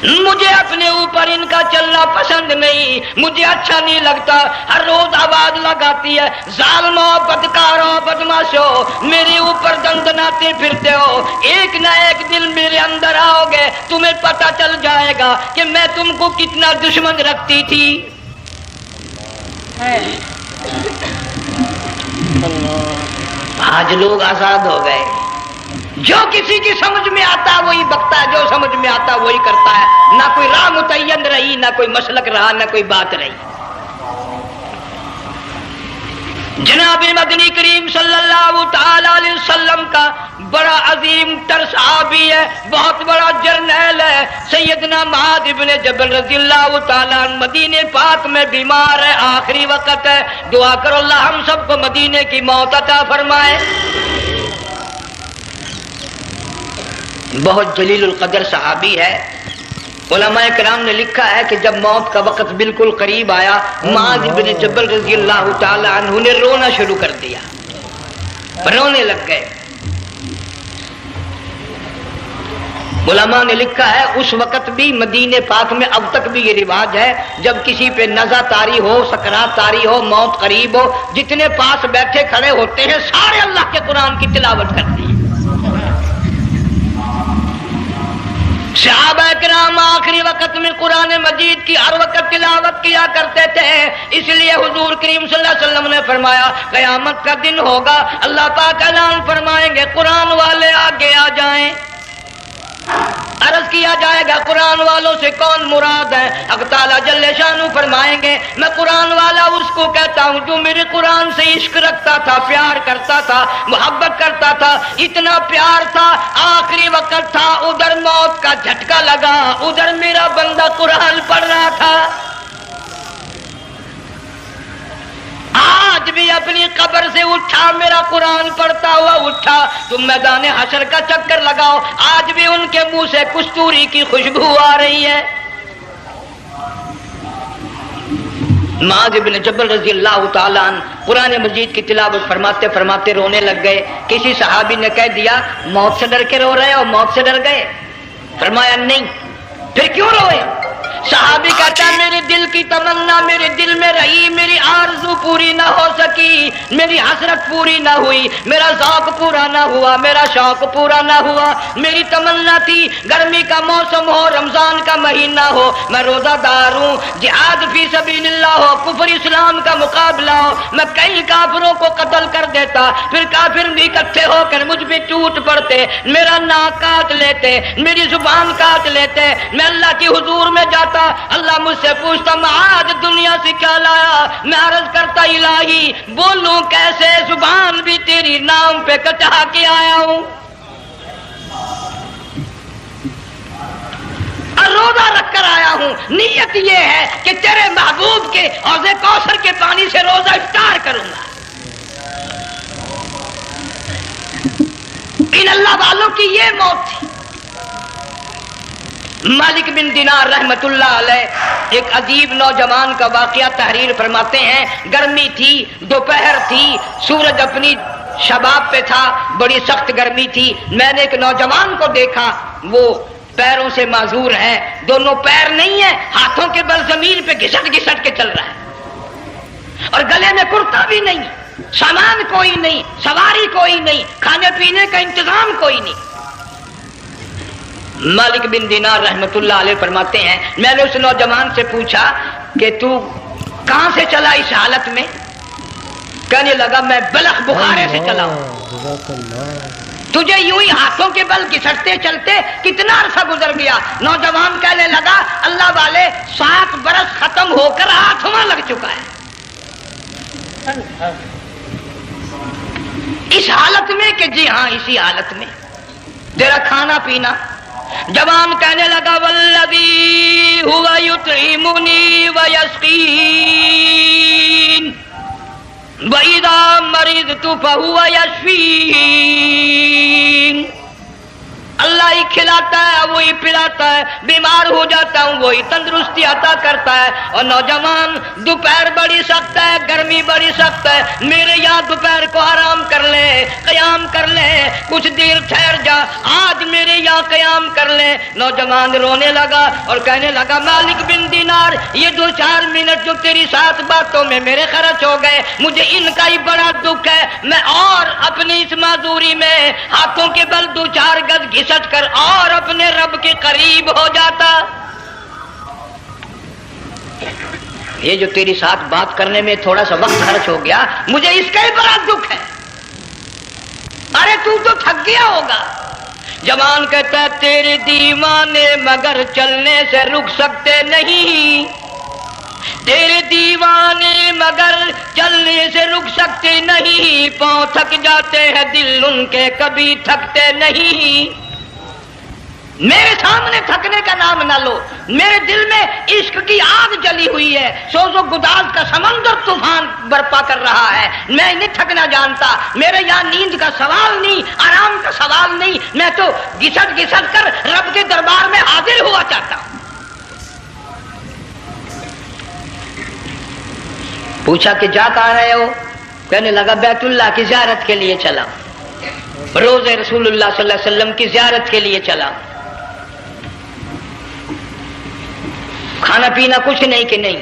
مجھے اپنے اوپر ان کا چلنا پسند نہیں، مجھے اچھا نہیں لگتا۔ ہر روز آواز لگاتی ہے ظالموں بدکاروں بدماشوں میرے اوپر دندناتے پھرتے ہو، ایک نہ ایک دن میرے اندر آؤ گے تمہیں پتہ چل جائے گا کہ میں تم کو کتنا دشمن رکھتی تھی۔ آج لوگ آزاد ہو گئے، جو کسی کی سمجھ میں آتا ہے وہی بکتا ہے، جو سمجھ میں آتا ہے وہی کرتا ہے، نہ کوئی راہ متعین رہی، نہ کوئی مسلک رہا، نہ کوئی بات رہی۔ جناب مدنی کریم صلی اللہ تعالی علیہ وسلم کا بڑا عظیم تر صحابی ہے، بہت بڑا جرنیل ہے، سیدنا معاذ ابن جبل رضی اللہ تعالی عنہ مدینے پاک میں بیمار ہے، آخری وقت ہے، دعا کرو اللہ ہم سب کو مدینے کی موت عطا فرمائے۔ بہت جلیل القدر صحابی ہے، علماء کرام نے لکھا ہے کہ جب موت کا وقت بالکل قریب آیا معاذ بن جبل رضی اللہ تعالی عنہ نے رونا شروع کر دیا، رونے لگ گئے۔ علماء نے لکھا ہے اس وقت بھی مدینے پاک میں اب تک بھی یہ رواج ہے جب کسی پہ نزع طاری ہو، سکرات طاری ہو، موت قریب ہو، جتنے پاس بیٹھے کھڑے ہوتے ہیں سارے اللہ کے قرآن کی تلاوت کرتے ہیں۔ صحابہ کرام آخری وقت میں قرآن مجید کی ہر وقت تلاوت کیا کرتے تھے، اس لیے حضور کریم صلی اللہ علیہ وسلم نے فرمایا قیامت کا دن ہوگا اللہ پاک اعلان فرمائیں گے قرآن والے آگے آ جائیں، عرض کیا جائے گا قرآن والوں سے کون مراد ہے؟ حق تعالیٰ جل شانہ فرمائیں گے میں قرآن والا اس کو کہتا ہوں جو میرے قرآن سے عشق رکھتا تھا، پیار کرتا تھا، محبت کرتا تھا، اتنا پیار تھا آخری وقت تھا، ادھر موت کا جھٹکا لگا، ادھر میرا بندہ قرآن پڑھ رہا تھا، آج بھی اپنی قبر سے اٹھا میرا قرآن پڑھتا ہوا اٹھا، تم میدان حشر کا چکر لگاؤ آج بھی ان کے منہ سے کستوری کی خوشبو آ رہی ہے۔ معاذ بن جبل رضی اللہ تعالیٰ عنہ قرآن مجید کی تلاوت فرماتے فرماتے رونے لگ گئے. کسی صحابی نے کہہ دیا موت سے ڈر کے رو رہے ہو، موت سے ڈر گئے؟ فرمایا نہیں. پھر کیوں روئے؟ صحابی کہتا ہے میرے دل کی تمنا میرے دل میں رہی، میری آرزو پوری نہ ہو سکی، میری حسرت پوری نہ ہوئی، میرا ذوق پورا نہ ہوا، میرا شوق پورا نہ ہوا. میری تمنا تھی گرمی کا موسم ہو، رمضان کا مہینہ ہو، میں روزہ دار ہوں، جہاد فی سبیل اللہ ہو، کفر اسلام کا مقابلہ ہو، میں کئی کافروں کو قتل کر دیتا، پھر کافر بھی اکٹھے ہو کر مجھ پہ ٹوٹ پڑتے، میرا ناک کاٹ لیتے، میری زبان کاٹ لیتے، میں اللہ کی حضور میں جاتا، اللہ مجھ سے پوچھتا معاذ دنیا سے کیا لایا؟ میں عرض کرتا الہی بولوں کیسے، زبان بھی تیری نام پہ کٹا کے آیا ہوں، اور روزہ رکھ کر آیا ہوں، نیت یہ ہے کہ تیرے محبوب کے حوض کوثر کے پانی سے روزہ افطار کروں گا. ان اللہ والوں کی یہ موت تھی. مالک بن دینار رحمت اللہ علیہ ایک عجیب نوجوان کا واقعہ تحریر فرماتے ہیں. گرمی تھی، دوپہر تھی، سورج اپنی شباب پہ تھا، بڑی سخت گرمی تھی. میں نے ایک نوجوان کو دیکھا، وہ پیروں سے معذور ہے، دونوں پیر نہیں ہیں، ہاتھوں کے بل زمین پہ گھسٹ گھسٹ کے چل رہا ہے، اور گلے میں کرتا بھی نہیں، سامان کوئی نہیں، سواری کوئی نہیں، کھانے پینے کا انتظام کوئی نہیں. مالک بن دینار رحمت اللہ علیہ فرماتے ہیں میں نے اس نوجوان سے پوچھا کہ تو کہاں سے چلا اس حالت میں؟ کہنے لگا میں بلخ بخارے سے چلا ہوں. تجھے یوں ہی ہاتھوں کے بل گھسٹتے چلتے کتنا عرصہ گزر گیا؟ نوجوان کہنے لگا اللہ والے 7 برس ختم ہو کر ہاتھواں لگ چکا ہے. اس حالت میں کہ جی ہاں اسی حالت میں تیرا کھانا پینا. جوان کہنے لگا والذی ہوا یطعمنی ویسقین وَإِذَا مَرِضْتُ فَهُوَ يَشْفِينِ. اللہ ہی کھلاتا ہے، وہی پلاتا ہے، بیمار ہو جاتا ہوں وہی تندرستی عطا کرتا ہے. اور نوجوان دوپہر بڑی سخت ہے، گرمی بڑی سخت ہے، میرے یہاں دوپہر کو آرام کر لے، قیام کر لے، کچھ دیر ٹھہر جا، آج میرے یہاں قیام کر لے. نوجوان رونے لگا اور کہنے لگا مالک بن دینار یہ 2-4 منٹ جو تیری ساتھ باتوں میں میرے خرچ ہو گئے، مجھے ان کا ہی بڑا دکھ ہے. میں اور اپنی اس معذوری میں ہاتھوں کے بل 2-4 گز گھسٹ کر اور اپنے رب کے قریب ہو جاتا. یہ جو تیری ساتھ بات کرنے میں تھوڑا سا وقت خرچ ہو گیا، مجھے اس کا ہی بڑا دکھ ہے. ارے تو تھک گیا ہوگا. جوان کہتا ہے تیرے دیوانے مگر چلنے سے رک سکتے نہیں، تیرے دیوانے مگر چلنے سے رک سکتے نہیں، پاؤں تھک جاتے ہیں دل ان کے کبھی تھکتے نہیں. میرے سامنے تھکنے کا نام نہ لو، میرے دل میں عشق کی آگ جلی ہوئی ہے، سوز و گداز کا سمندر طوفان برپا کر رہا ہے. میں نہیں تھکنا جانتا، میرے یہاں نیند کا سوال نہیں، آرام کا سوال نہیں، میں تو گھسٹ گھسٹ کر رب کے دربار میں حاضر ہوا چاہتا ہوں. پوچھا کہ جا کہاں رہے ہو؟ کہنے لگا بیت اللہ کی زیارت کے لیے چلا، روزے رسول اللہ صلی اللہ علیہ وسلم کی زیارت کے لیے چلا. کھانا پینا کچھ نہیں کہ نہیں،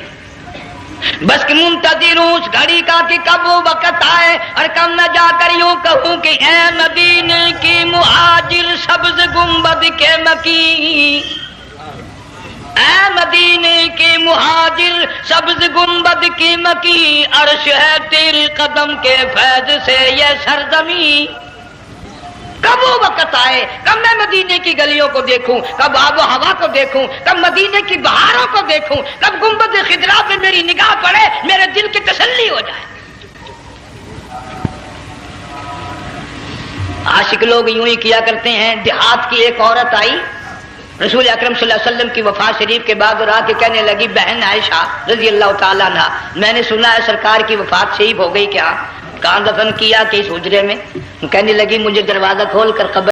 بس کہ منتظر ہوں اس گھڑی کا کہ کب وہ وقت آئے اور کب میں جا کر یوں کہوں کہ اے مدینے کی مہاجر سبز گنبد کے مکی، اے مدینے کی مہاجر سبز گنبد کی مکی، عرش ہے تیرے قدم کے فیض سے یہ سرزمین. کب وہ وقت آئے، کب میں مدینے کی گلیوں کو دیکھوں، کب آب و ہوا کو دیکھوں، کب مدینے کی بہاروں کو دیکھوں، کب گنبد خضرا پہ میری نگاہ پڑے، میرے دل کی تسلی ہو جائے. عاشق لوگ یوں ہی کیا کرتے ہیں. دیہات کی ایک عورت آئی رسول اکرم صلی اللہ علیہ وسلم کی وفات شریف کے بعد اور آ کے کہنے لگی بہن عائشہ رضی اللہ تعالیٰ عنہا میں نے سنا ہے سرکار کی وفات شریف ہو گئی، کیا کہاں دفن کیا کہ اس حجرے میں؟ کہنے لگی مجھے دروازہ کھول کر قبر